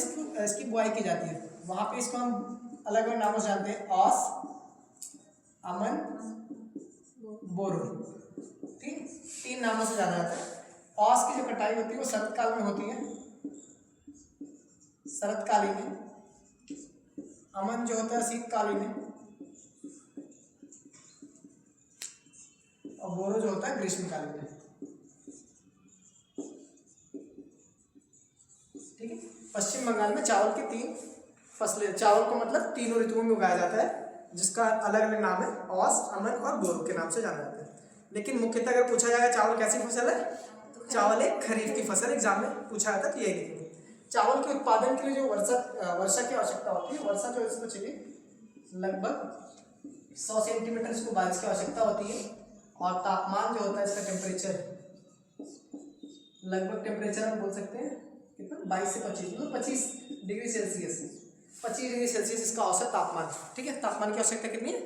इसकी बुआई की जाती है। वहाँ पे इसको हम अलग अलग नामों से जानते हैं, औस, अमन, बोरो। ठीक, 3 नामों से जाना जाता है। औस की जो कटाई होती है वो शरद काल में होती है, शरदकालीन में। अमन जो होता है शीतकालीन में, और बोरो जो होता है ग्रीष्मकालीन में। ठीक है, पश्चिम बंगाल में चावल की 3 फसलें, चावल को मतलब तीनों ऋतुओं में उगाया जाता है, जिसका अलग अलग नाम है, औस, अमन और बोरो के नाम से जाना जाता है। लेकिन मुख्यतः अगर पूछा जाएगा चावल कैसी फसल है, चावल एक खरीफ की फसल, एग्जाम में पूछा जाता है तो यही लिखेंगे। चावल के उत्पादन के लिए जो वर्षा की आवश्यकता होती है, वर्षा जो इसको चाहिए लगभग 100 सेंटीमीटर इसको बारिश की आवश्यकता होती है, और तापमान जो होता है इसका टेम्परेचर, लगभग टेम्परेचर हम बोल सकते हैं कितना, 22 से 25, मतलब 25 डिग्री सेल्सियस, 25 डिग्री सेल्सियस इसका औसत तापमान। ठीक है, तापमान की आवश्यकता कितनी है,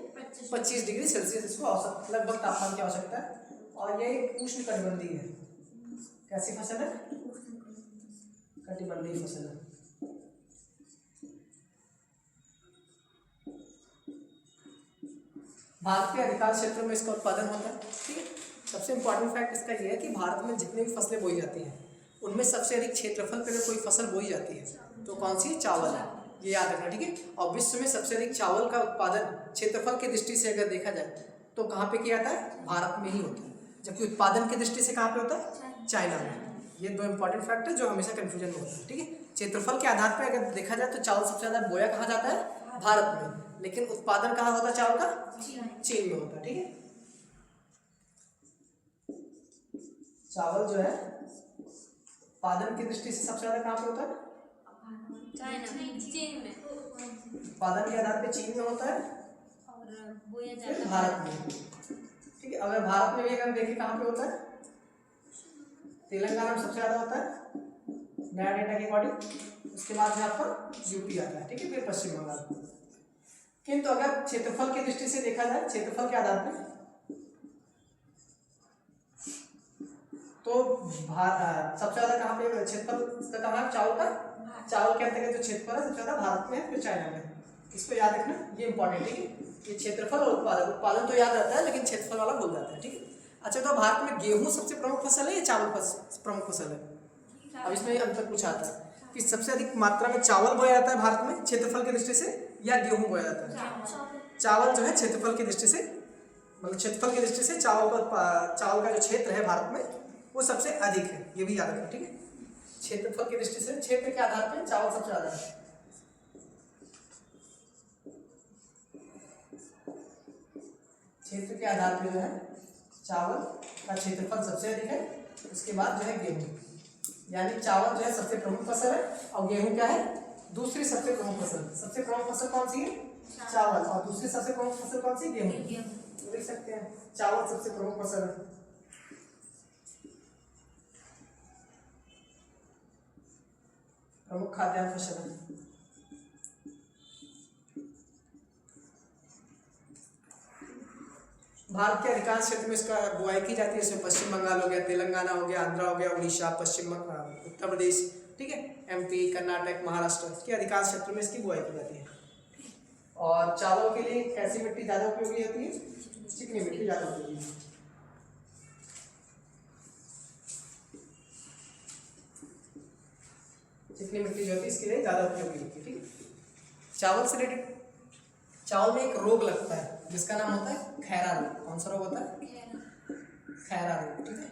25 डिग्री सेल्सियस इसको औसत लगभग तापमान की आवश्यकता है, और ये एक उष्णकटिबंधीय है। कैसी फसल है, कटिबंधीय फसल है। भारत के अधिकांश क्षेत्रों में इसका उत्पादन होता है। ठीक है, सबसे इंपॉर्टेंट फैक्ट इसका ये है कि भारत में जितनी भी फसलें बोई जाती हैं उनमें सबसे अधिक क्षेत्रफल पर अगर कोई फसल बोई जाती है तो कौन सी है, चावल है, ये याद रखना। ठीक है, और विश्व में सबसे अधिक चावल का उत्पादन क्षेत्रफल की दृष्टि से अगर देखा जाए तो कहाँ पे किया जाता है, भारत में ही होता है, जबकि उत्पादन की दृष्टि से कहाँ पे होता है, चाइना में। ये 2 इंपॉर्टेंट फैक्ट है जो हमेशा कंफ्यूजन में होता है। ठीक है, क्षेत्रफल के आधार पर अगर देखा जाए तो चावल सबसे ज़्यादा बोया कहाँ जाता है, भारत में, लेकिन उत्पादन कहाँ होता है चावल का, चीन में होता है। ठीक है, चावल जो है उत्पादन की दृष्टि से सबसे ज्यादा कहाँ पे होता है, चीन में, उत्पादन के आधार पे चीन में होता है, और बोया फिर जाता है भारत में। ठीक है, अगर भारत में भी अगर देखें कहाँ पे होता है, तेलंगाना में सबसे ज्यादा होता है नया डेटा के अकॉर्डिंग, उसके बाद में आपका यूपी आता है। ठीक है, फिर पश्चिम बंगाल। किंतु अगर क्षेत्रफल की दृष्टि से देखा जाए, क्षेत्रफल के आधार पे, तो सबसे ज्यादा कहाँ पे क्षेत्रफल कहाँ है, चावल का, चावल के अंतर्गत जो क्षेत्रफल है सबसे ज्यादा भारत में है, फिर चाइना में। इसको याद रखना, ये इंपॉर्टेंट। ठीक है, ये क्षेत्रफल और उत्पादन, उत्पादन तो याद रहता है लेकिन क्षेत्रफल वाला भूल जाता है। ठीक है, अच्छा तो भारत में गेहूं सबसे प्रमुख फसल है या चावल प्रमुख फसल है, अब इसमें अंतर पूछा था कि सबसे अधिक मात्रा में चावल बोया जाता है भारत में क्षेत्रफल की दृष्टि से, या गेहूं बोया जाता है। चावल जो है क्षेत्रफल की दृष्टि से, मतलब क्षेत्रफल की दृष्टि से चावल का जो क्षेत्र है भारत में वो सबसे अधिक है, ये भी याद रखना। ठीक है, क्षेत्रफल की दृष्टि से, क्षेत्र के आधार पर चावल सबसे ज्यादा है। क्षेत्र के आधार पर जो है चावल का क्षेत्रफल सबसे अधिक है, उसके बाद जो है गेहूं, यानी चावल जो है सबसे प्रमुख फसल है, और गेहूं क्या है, दूसरी सबसे प्रमुख फसल। सबसे प्रमुख फसल कौन सी है, चावल, और दूसरी सबसे प्रमुख फसल कौन सी, गेहूं। तो देख सकते हैं चावल सबसे प्रमुख फसल है। प्रमुख खाद्यान्न फसल है। भारत के अधिकांश क्षेत्र में इसका बुआई की जाती है, इसमें पश्चिम बंगाल हो गया, तेलंगाना हो गया, आंध्रा हो गया, उड़ीसा, उत्तर प्रदेश, ठीक है, एमपी, कर्नाटक, महाराष्ट्र के अधिकांश क्षेत्रों में इसकी बुआई की जाती है। और चावल के लिए कैसी मिट्टी ज़्यादा उपयोगी होती है, चिकनी मिट्टी ज़्यादा उपयोगी है। चिकनी मिट्टी जो होती है इसके लिए ज़्यादा उपयोगी होती है। ठीक है, चावल से रिलेटेड चावल में एक रोग लगता है जिसका नाम होता है खैरा रोग। कौन सा रोग होता है? खैरा रोग। ठीक है,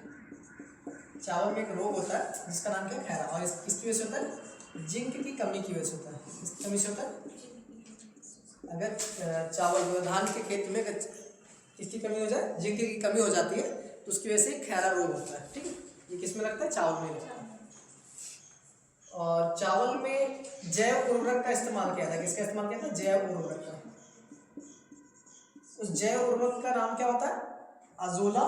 चावल में एक रोग होता है जिसका नाम क्या है? खैरा। और किसकी वजह से होता है? जिंक की कमी की वजह से होता है। किसकी कमी से होता है? अगर चावल धान के खेत में किसकी कमी हो जाए? जिंक की कमी हो जाती है तो उसकी वजह से खैरा रोग होता है। ठीक है, ये किस में लगता है? चावल में लगता है। और चावल में जैव उर्वरक का इस्तेमाल किया था। किसका इस्तेमाल किया था? जैव उर्वरक का। उस जैव उर्वरक का नाम क्या होता है? अजोला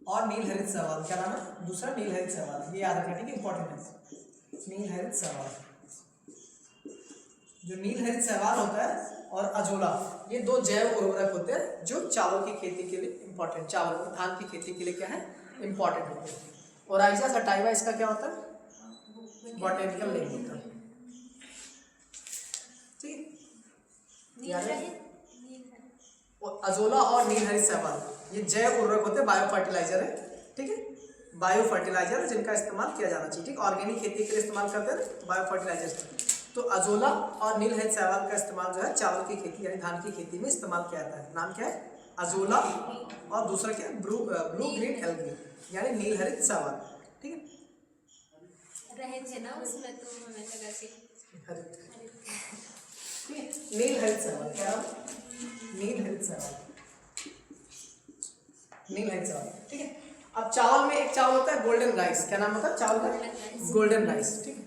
और नीलहरित शैवाल। क्या नाम है? दूसरा नीलहरित शैवाल। ये याद रखना, ठीक है, इंपॉर्टेंट है। नीलहरित शैवाल, जो नीलहरित शैवाल होता है और अजोला, ये दो जैव उर्वरक होते हैं जो चावल की खेती के लिए इंपॉर्टेंट, चावल धान की खेती के लिए क्या है? इंपॉर्टेंट होते हैं। और आइजा सटाइवा इसका क्या होता है? बॉटैनिकल नेम होता है। ठीक, अजोला और नीलहरित शैवाल ये जैव उर्वरक होते हैं, बायो फर्टिलाइजर है। ठीक है, बायो फर्टिलाइजर है जिनका इस्तेमाल किया जाना चाहिए। ठीक, ऑर्गेनिक खेती के लिए इस्तेमाल करते हैं बायो फर्टिलाइजर। तो अजोला और नीलहरित शैवाल का इस्तेमाल जो है चावल की खेती यानी धान की खेती में इस्तेमाल किया जाता है। नाम क्या है? अजोला और दूसरा क्या है? ब्लू ग्रीन एल्गी यानी नीलहरित शैवाल। ठीक है, रहे थे ना उसमें तो हमें लगा कि नीलहरित शैवाल। क्या? नीलहरित शैवाल, नीलहरित शैवाल। ठीक है, अब चावल में एक चावल होता है गोल्डन राइस। क्या नाम होता है चावल का? Golden rice. ठीक है,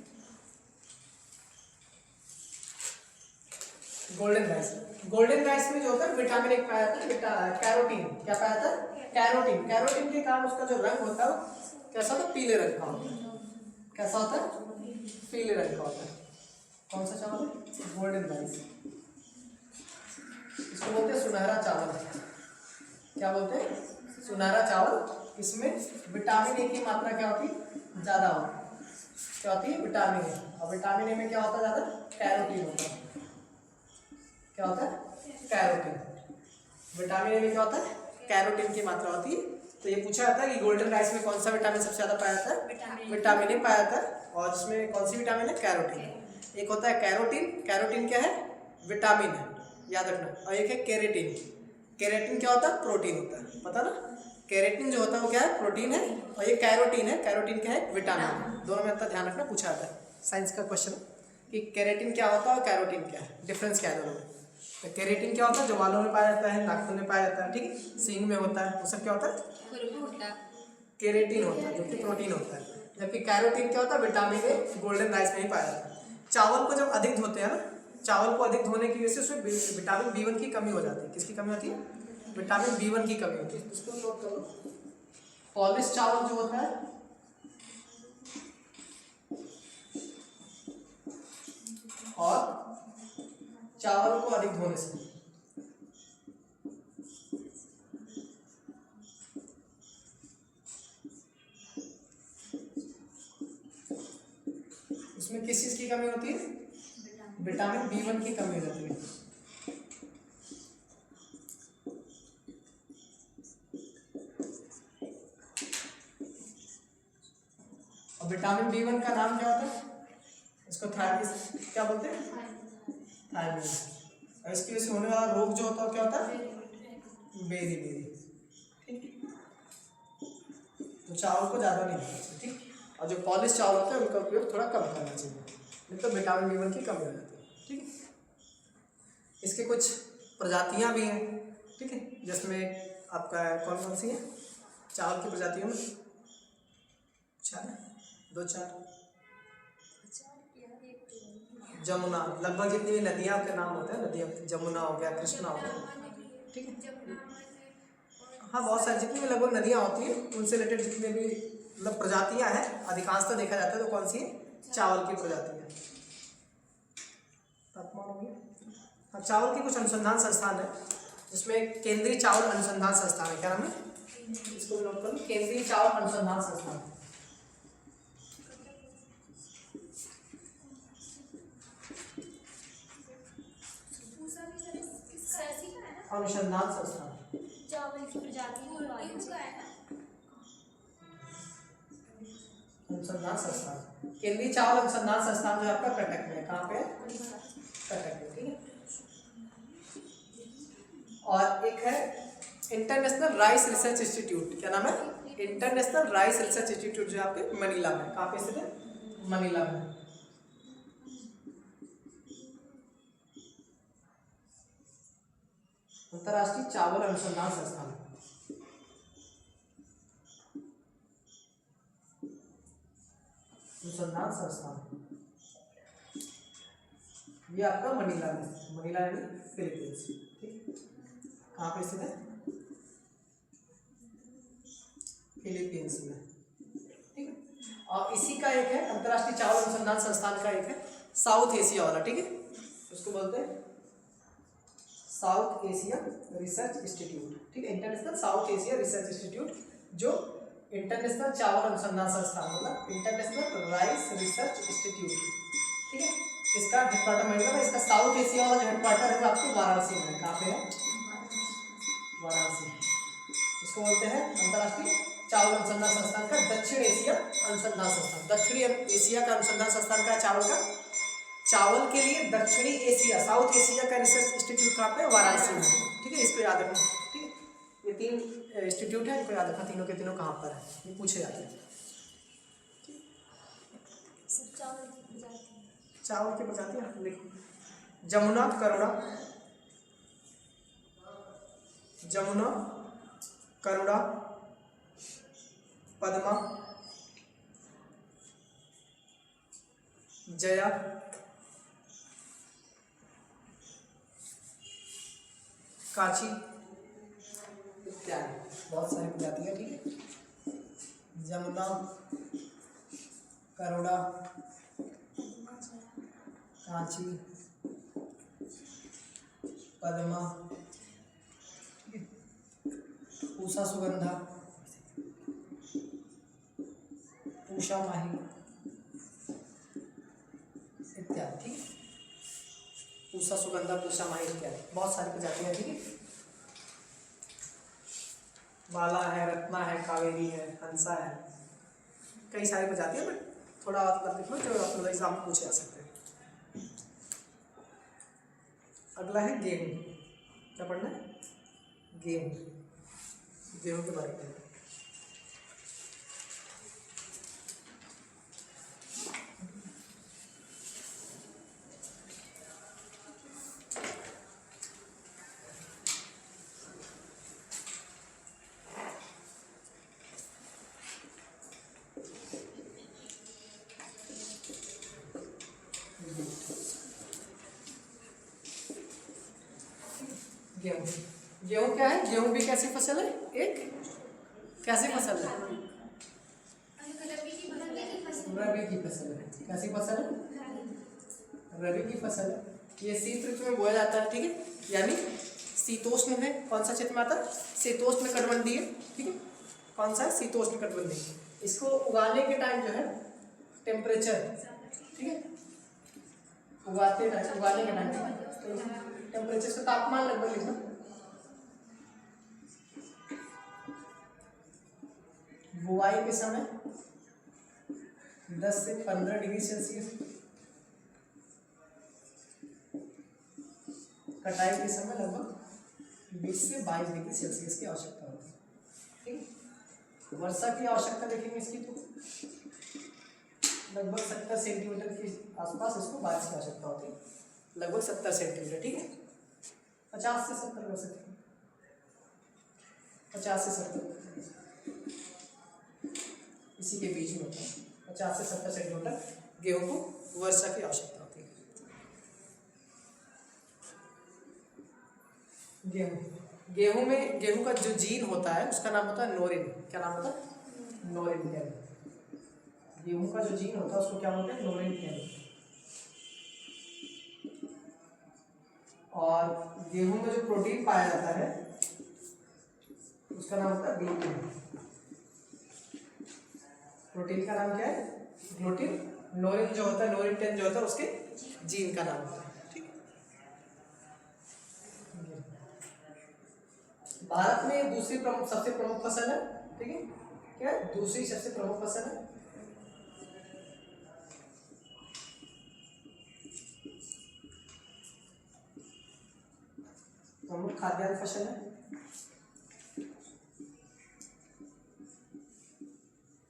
गोल्डन राइस। गोल्डन राइस में जो होता है विटामिन एक पाया जाता है, कैरोटीन। क्या पाया जाता है? कैरोटीन। कैरोटीन के कारण उसका जो रंग होता है कैसा होता है? पीले रंग का होता है। कैसा होता है? पीले रंग का होता है। कौन सा चावल है? Golden rice. इसको बोलते हैं सुनहरा चावल। क्या बोलते हैं? सुनहरा चावल। इसमें विटामिन ए की मात्रा क्या होती है? ज़्यादा होती है। क्या होती है? Vitamin A. और विटामिन ए में क्या होता है ज़्यादा? कैरोटीन होता है। क्या होता है? कैरोटीन। विटामिन ए में क्या होता है? कैरोटीन की मात्रा होती है। तो ये पूछा जाता है कि गोल्डन राइस में कौन सा विटामिन सबसे ज़्यादा पाया जाता है? विटामिन ए पाया जाता है। और इसमें कौन सी विटामिन है? कैरोटीन। एक होता है कैरोटीन। कैरोटीन क्या है? विटामिन है, याद रखना। और एक है केरेटिन। केरेटिन क्या होता है? प्रोटीन होता है। पता ना, केरेटिन जो होता है वो क्या है? प्रोटीन है। और ये कैरोटीन है, कैरोटीन क्या है? विटामिन। दोनों में अंतर ध्यान रखना, पूछा जाता है साइंस का क्वेश्चन कि केरेटिन क्या होता है और कैरोटीन क्या है, डिफरेंस क्या है दोनों में। तो केरेटिन क्या होता है? जो बालों में पाया जाता है, नाखून में पाया जाता है, ठीक है, सींग में होता है, वो सब क्या होता है? केरेटिन होता है, जो कि प्रोटीन होता है। जबकि कैरोटीन क्या होता है? विटामिन ए गोल्डन राइस में ही पाया जाता है। चावल को जब अधिक धोते हैं ना, चावल को अधिक धोने की वजह से उसमें विटामिन B1 की कमी हो जाती है। किसकी कमी होती है? विटामिन B1 की कमी होती है। इसको नोट कर लो। पॉलिश चावल जो होता है और चावल को अधिक धोने से उसमें किस चीज की कमी होती है? विटामिन B1 की कमी हो जाती है। और विटामिन B1 का नाम क्या होता है? इसको थायराइड क्या बोलते हैं? थायराइड। और इसकी वजह से होने वाला रोग जो होता है क्या होता है? Beriberi. ठीक, तो चावल को ज़्यादा नहीं खाना चाहिए। ठीक, और जो पॉलिश चावल होता है उनका उपयोग थोड़ा कम करना चाहिए, नहीं तो विटामिन B1 की कमी हो जाती है। ठीक है, इसके कुछ प्रजातियां भी हैं। ठीक है, जिसमें आपका कौन कौन सी है चावल की प्रजातियों में? चार, दो चार। जमुना, लगभग जितनी भी नदियां के नाम होते हैं, नदियां, जमुना हो गया, कृष्णा हो गया। ठीक है, हाँ, बहुत सारी जितनी भी लगभग नदियां होती हैं उनसे रिलेटेड जितने भी मतलब प्रजातियां हैं, अधिकांशतः देखा जाता है तो कौन सी है? चावल की प्रजातियां। तापमान हो गया। हाँ, चावल के कुछ अनुसंधान संस्थान है जिसमें केंद्रीय चावल अनुसंधान संस्थान है। क्या नाम है? इसको नोट करो, केंद्रीय चावल अनुसंधान संस्थान। अनुसंधान संस्थान चावल की प्रजाति अनुसंधान संस्थान, केंद्रीय चावल अनुसंधान संस्थान जो आपका कटक में है, कहाँ पे है? कटक में, ठीक है। और एक है इंटरनेशनल राइस रिसर्च इंस्टीट्यूट, क्या नाम है? इंटरनेशनल राइस रिसर्च इंस्टीट्यूट, जो आपके मनीला में, कहाँ पे स्थित है? मनीला में। अंतर्राष्ट्रीय चावल अनुसंधान संस्थान, अनुसंधान संस्थान, ये आपका मनीला में, मनीला यानी फिलीपींस, ठीक। कहाँ पे स्थित है? फिलीपींस में, ठीक है। और इसी का एक है अंतर्राष्ट्रीय चावल अनुसंधान संस्थान का एक है साउथ एशिया वाला, ठीक है, उसको बोलते हैं साउथ एशिया रिसर्च इंस्टीट्यूट, ठीक है। International south Asia research institute, जो इंटरनेशनल चावल अनुसंधान संस्थान, मतलब इंटरनेशनल राइस रिसर्च इंस्टीट्यूट, ठीक है। इसका हेडक्वार्टर मतलब इसका साउथ एशिया वाला जो हेडक्वार्टर है वो आपको वाराणसी में है। कहाँ पे है? वाराणसी। इसको बोलते हैं अंतर्राष्ट्रीय चावल अनुसंधान संस्थान का दक्षिण एशिया अनुसंधान संस्थान। दक्षिणी एशिया का अनुसंधान संस्थान का चावल का, चावल के लिए दक्षिणी एशिया, साउथ एशिया का रिसर्च इंस्टीट्यूट कहाँ पे? वाराणसी में, ठीक है। इसको याद रखना, ठीक है। ये 3 इंस्टीट्यूट है, इनको याद रखना, तीनों के तीनों कहाँ पर है, ये पूछे जाते हैं। चावल की प्रजाति है, देखो, जमुना, करुणा, जमुना, करुणा, पद्मा, जया, काची इत्यादि, बहुत सारी प्रजातियां, ठीक है। जमुना, करुणा, काची, पद्मा, पूषा सुगंधा, पूषा माही इत्यादि, ठीक है। पूषा सुगंधा, पूषा माही इत्यादि, बहुत सारी प्रजातियां, ठीक है। बाला है, रत्ना है, कावेरी है, हंसा है, कई सारी प्रजातियां, बट थोड़ा मतलब लिख लो जो आप एग्जाम में पूछे जा सकते हैं। अगला है गेहूं, क्या पढ़ना है? गेहूं, गेहूं के बारे में। गेहूं, गेहूं क्या है? गेहूं भी कैसी फसल है? एक कैसी फसल है? रबी की फसल है। कैसी फसल है? रबी की फसल है। ये शीत ऋतु में बोया जाता है, ठीक है, यानी शीतोष्ण में, कौन सा क्षेत्र में आता है? शीतोष्ण कटिबंधीय, ठीक है। कौन सा है? शीतोष्ण कटिबंधीय। इसको उगाने के टाइम जो है टेम्परेचर, ठीक है, उगाने के टाइम टेम्परेचर का तापमान लगभग लिखना, बुआई के समय 10 से 15 डिग्री सेल्सियस, कटाई के समय लगभग 20 से 22 डिग्री सेल्सियस की आवश्यकता होती है, ठीक। वर्षा की आवश्यकता देखेंगे इसकी तो लगभग 70 सेंटीमीटर के आसपास इसको बारिश की आवश्यकता होती है, लगभग 70 सेंटीमीटर, ठीक है। 50 से 70 कर सकते हैं, 50 से 70 इसी के बीच में 50 से 70 सेंटीमीटर गेहूं को वर्षा की आवश्यकता होती है। गेहूं में गेहूं का जो जीन होता है उसका नाम होता है नोरिन। क्या नाम होता है? नोरिन कैन। गेहूं का जो जीन होता है उसको क्या बोलते हैं? नोरिन कैन। और गेहूं में जो प्रोटीन पाया जाता है उसका नाम होता है ग्लूटिन। प्रोटीन का नाम क्या है? ग्लूटिन। नोरिन जो होता है, नोरिन 10 जो होता है उसके जीन का नाम होता है, ठीक है। भारत में दूसरी प्रमुख, सबसे प्रमुख फसल है, ठीक है, क्या है? दूसरी सबसे प्रमुख फसल है प्रमुख खाद्यान्न फसल है।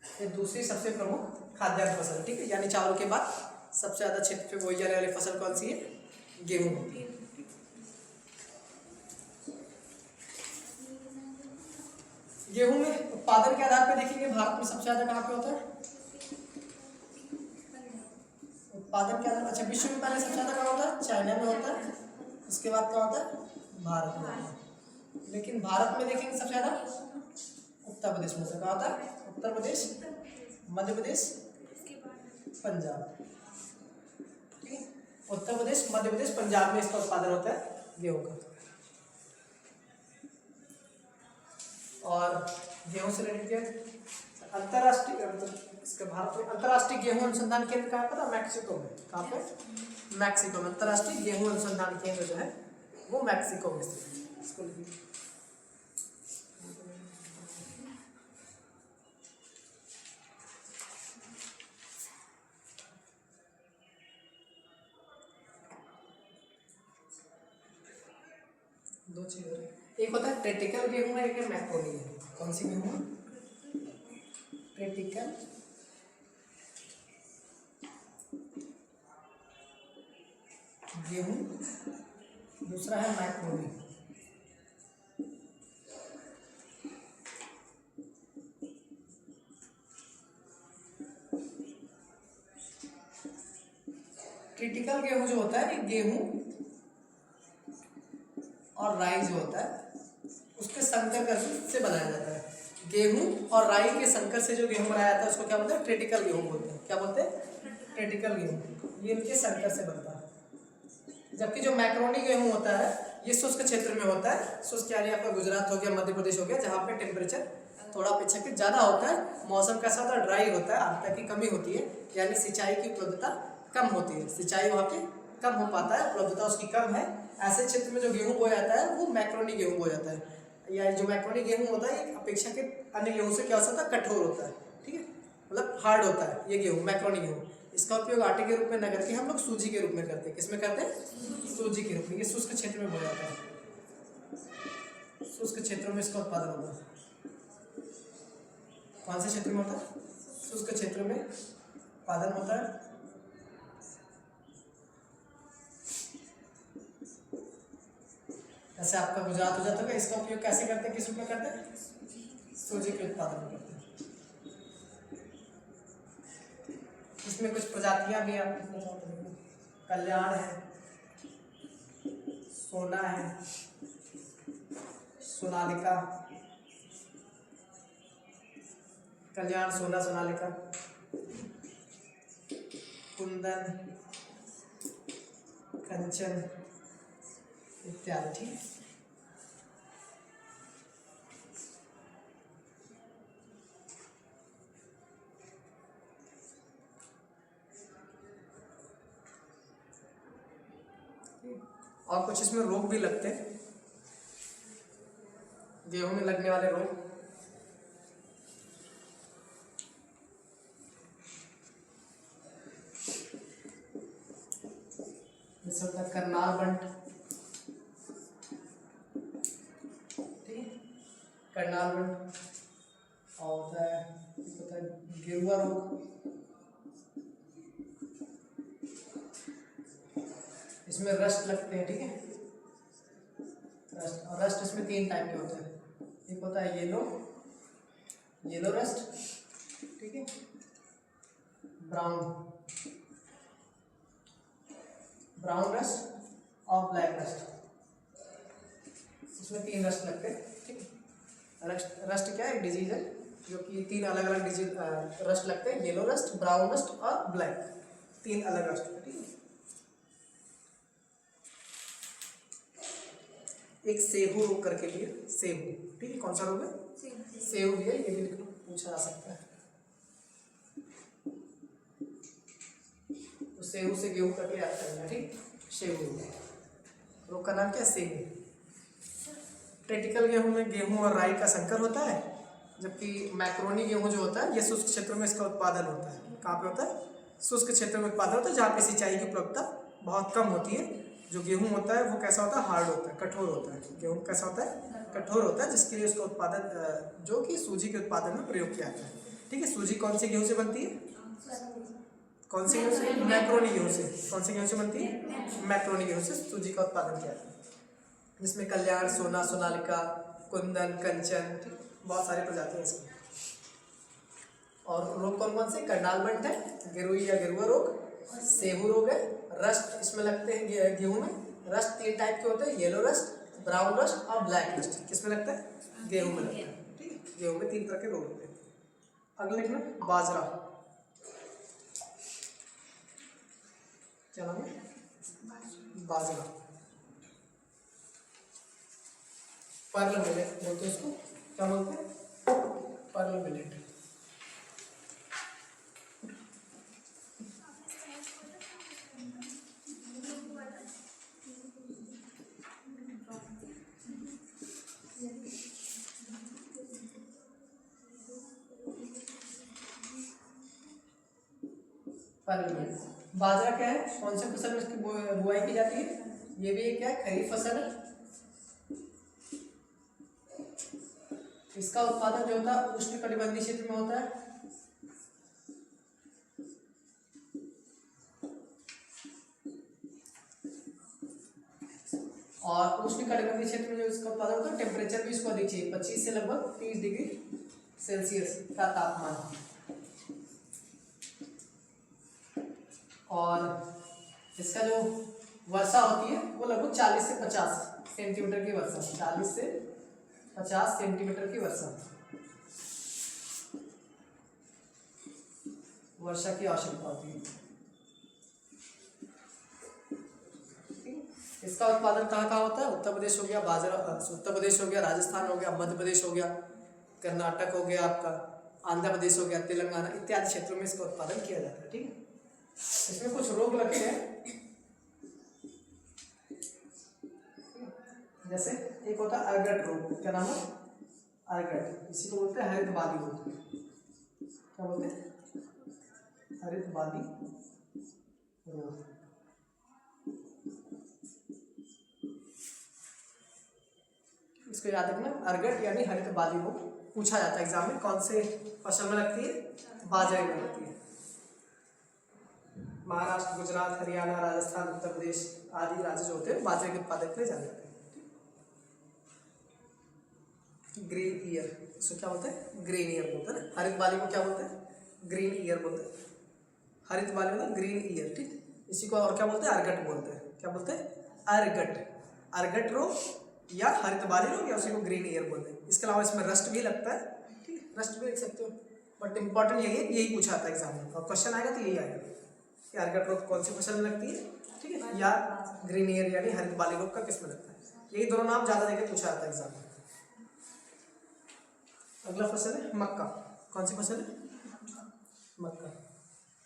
ये दूसरी सबसे प्रमुख खाद्यान्न फसल, ठीक है। यानी चावल के बाद सबसे ज्यादा क्षेत्र पे बोई जाने वाली फसल कौन सी है? गेहूं होती है। गेहूं में उत्पादन के आधार पे देखेंगे भारत में सबसे ज्यादा कहाँ पे होता है उत्पादन के आधार? अच्छा, विश्व में पहले सबसे ज्यादा कहाँ होता है? चाइना में होता है, उसके बाद कहाँ होता है? भारत में होता है। लेकिन भारत में देखेंगे सबसे ज्यादा उत्तर प्रदेश में से। कहाँ होता है? उत्तर प्रदेश, मध्य प्रदेश, पंजाब, ठीक है। उत्तर प्रदेश, मध्य प्रदेश, पंजाब में इसका उत्पादन होता है गेहूं का। और गेहूं से रिलेटेड अंतरराष्ट्रीय, इसके भारत में अंतरराष्ट्रीय गेहूं अनुसंधान केंद्र कहाँ पर? मैक्सिको में। कहाँ पे? मैक्सिको में। अंतरराष्ट्रीय गेहूं अनुसंधान केंद्र जो है वो मैक्सिको में स्थित है। इसको लिखिए। दो चीजें, एक होता है ट्रेटिकल गेहूं है, एक है मैक्रोनी है। कौन सी गेहूं है? ट्रेटिकल गेहूं, दूसरा है मैक्रोनी। ट्रेटिकल गेहूं जो होता है, ये गेहूं और राई जो होता है उसके संकर से बनाया जाता है। गेहूं और राई के संकर से जो गेहूं बनाया जाता है उसको क्या बोलते हैं? ट्रेटिकल गेहूं बोलते हैं। क्या बोलते हैं? ट्रेटिकल गेहूं। ये इनके संकर से बनता है। जबकि जो मैक्रोनी गेहूं होता है ये शुष्क क्षेत्र में होता है। शुष्क यानी आपका गुजरात हो गया, मध्य प्रदेश हो गया, जहाँ पे टेम्परेचर थोड़ा अपेक्षाकृत ज़्यादा होता है, मौसम कैसा होता है? ड्राई होता है, आर्द्रता की कमी होती है, यानी सिंचाई की उपलब्धता कम होती है। सिंचाई वहाँ पे कम हो पाता है, उपलब्धता उसकी कम है। ऐसे क्षेत्र में जो गेहूं बोया जाता है वो मैक्रोनी गेहूं बोया जाता है। या जो मैक्रोनी गेहूं होता है ये अपेक्षाकृत अन्य गेहूं से क्या होता है? कठोर होता है, ठीक है, मतलब हार्ड होता है ये गेहूं, मैक्रोनी गेहूं। इसका उपयोग आटे के रूप में न करके हम लोग सूजी के रूप में करते हैं। किसमें करते हैं? सूजी के रूप में। ये शुष्क क्षेत्र में बोया जाता है, शुष्क क्षेत्रों में इसका उत्पादन होता है। कौन से क्षेत्र में होता है? शुष्क क्षेत्र में उत्पादन होता है। जैसे आपका गुजरात हो जाता है, इसका उपयोग कैसे करते हैं? किस रूप में करते हैं? सूजी के उत्पादन में करते हैं। इसमें कुछ प्रजातियां भी आप कल्याण है, सोना है, सोनालिका, कल्याण, सोना, सोनालिका, कुंदन, कंचन इत्यादि, ठीक है। और कुछ इसमें रोग भी लगते हैं, गेहूं में लगने वाले रोग। जैसे होता है करनाल बंट, ठीक है, करनाल बंट। और होता है गेरुआ रोग। इसमें रस्ट लगते हैं, ठीक है, रस्ट। और रस्ट इसमें 3 टाइप के होते हैं। एक होता है येलो रस्ट, ठीक है, ब्राउन रस्ट और ब्लैक रस्ट। इसमें 3 रस्ट लगते हैं, ठीक है। रस्ट क्या है? डिजीज है जो कि 3 अलग अलग डिजीज रस्ट लगते हैं, येलो रस्ट, ब्राउन रस्ट और ब्लैक, 3 अलग रस्ट, ठीक है। एक सेहू रोग करके भी है, सेहू, ठीक है। कौन सा रोग है? सेहू भी है, ये भी लिखना पूछा जा सकता है। तो सेहू से गेहूं करके याद करना, ठीक। सेहू रोग का नाम क्या है? सेहू। ट्रेटिकल गेहूं में गेहूं और राई का संकर होता है, जबकि मैक्रोनी गेहूं जो होता है ये शुष्क क्षेत्रों में इसका उत्पादन होता है। कहाँ पे होता है? शुष्क क्षेत्रों में उत्पादन होता है, जहाँ पे सिंचाई की उपलब्धता बहुत कम होती है, जो गेहूं होता है वो कैसा होता है, हार्ड होता है, कठोर होता है। गेहूं कैसा होता है, कठोर होता है, जिसके लिए उसका उत्पादन जो कि सूजी के उत्पादन में प्रयोग किया जाता है। ठीक है, सूजी कौन से गेहूं से बनती है, कौन से गेहूं से, मैक्रोनी गेहूं से। कौन से गेहूं से बनती है, मैक्रोनी गेहूं से सूजी का उत्पादन किया जाता है, जिसमें कल्याण, सोना, सोनालिका, कुंदन, कंचन, ठीक, बहुत सारी प्रजातियां इसकी। और रोग कौन कौन से, करनाल बंट है, गिरुई या गिरुआ रोग, सेबू रोग है, रस्ट इसमें लगते हैं गेहूं में। रस्ट 3 टाइप के होते हैं, येलो रस्ट, ब्राउन रस्ट और ब्लैक रस्ट। किसमें लगता है, गेहूं में लगता है। ठीक है, गेहूं में 3 तरह के रोग होते हैं। अगले लिखना बाजरा, क्या नाम है, बाजरा। पर्ल मिलेट बोलते हैं इसको, क्या बोलते हैं, पर्ल मिलेट। Pearl millet. बाजरा क्या है, कौन से फसल में इसकी बुआई की जाती है, ये भी क्या है, खरीफ फसल है। इसका उत्पादन जो होता है उष्णकटिबंधीय क्षेत्र में होता है। और उष्णकटिबंधीय क्षेत्र में जो इसका उत्पादन होता है, टेम्परेचर भी इसको अधिक चाहिए, 25 से लगभग 30 डिग्री सेल्सियस का तापमान। और इसका जो वर्षा होती है वो लगभग 40 से 50 सेंटीमीटर की वर्षा, 40 से 50 सेंटीमीटर की वर्षा की आवश्यकता होती है। इसका उत्पादन कहाँ कहाँ होता है, उत्तर प्रदेश हो गया, बाजरा, उत्तर प्रदेश हो गया, राजस्थान हो गया, मध्य प्रदेश हो गया, कर्नाटक हो गया आपका, आंध्र प्रदेश हो गया, तेलंगाना इत्यादि क्षेत्रों में इसका उत्पादन किया जाता है। ठीक है, इसमें कुछ रोग लगते हैं, जैसे एक होता है अर्गट रोग। क्या नाम है, अर्गट, इसी को बोलते हैं हरित बाली रोग। क्या बोलते हैं, हरित बाली रोग। इसको याद रखना, अर्गट यानी हरित बाली रोग पूछा जाता है एग्जाम में। कौन से फसल में लगती है, बाजरे में लगती है। महाराष्ट्र, गुजरात, हरियाणा, राजस्थान, उत्तर प्रदेश आदि राज्य जो होते हैं बाजरे के उत्पादन के लिए जाने जाते हैं। ग्रीन ईयर, इसको क्या बोलते हैं, ग्रीन ईयर बोलते हैं। हरित बाली को क्या बोलते हैं, ग्रीन ईयर बोलते हैं। हरित बाली मतलब ग्रीन ईयर। ठीक, इसी को और क्या बोलते हैं, अर्गट बोलते हैं। क्या बोलते हैं, अर्गट, अर्गट रोग या हरित बाली रोग या उसी को ग्रीन ईयर बोलते हैं। इसके अलावा इसमें रस्ट भी लगता है। ठीक, रस्ट भी लिख सकते हो, बट इंपॉर्टेंट यही है, यही पूछा आता है एग्जाम में, और क्वेश्चन आएगा तो यही आएगा कि अर्गट रोग कौन सी फसल में लगती है, ठीक है, या ग्रीन ईयर यानी हरित बाली रोग का किस में लगता है। यही दोनों नाम ज्यादा देकर पूछा आता है एग्जाम में। अगला फसल है मक्का। कौन सी फसल है, मक्का।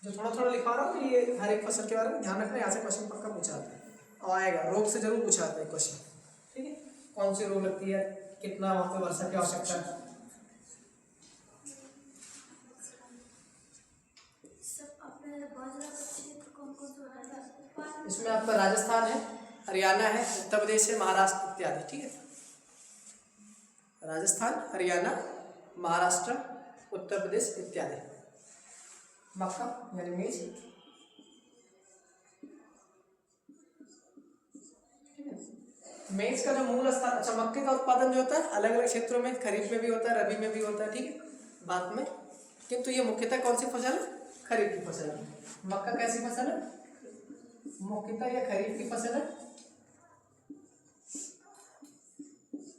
जो थोड़ा थोड़ा लिखा रहा हूँ ये हर एक फसल के बारे में ध्यान रखना, यहाँ से क्वेश्चन पक्का पूछा आता है और आएगा, रोग से जरूर पूछा आता है क्वेश्चन। ठीक है, कौन सी रोग लगती है, कितना वहाँ पे वर्षा की आवश्यकता है। इसमें आपका राजस्थान है, हरियाणा है, उत्तर प्रदेश है, महाराष्ट्र इत्यादि। ठीक है, राजस्थान, हरियाणा, महाराष्ट्र, उत्तर प्रदेश इत्यादि। मक्का यानी मेज। मेज का जो मूल स्थान, अच्छा मक्के का उत्पादन जो होता है अलग अलग क्षेत्रों में, खरीफ में भी होता है, रबी में भी होता है। ठीक है, बाद में, किंतु ये मुख्यतः कौन सी फसल है, खरीफ की फसल है। मक्का कैसी फसल है, मुख्यतः यह खरीफ की फसल है।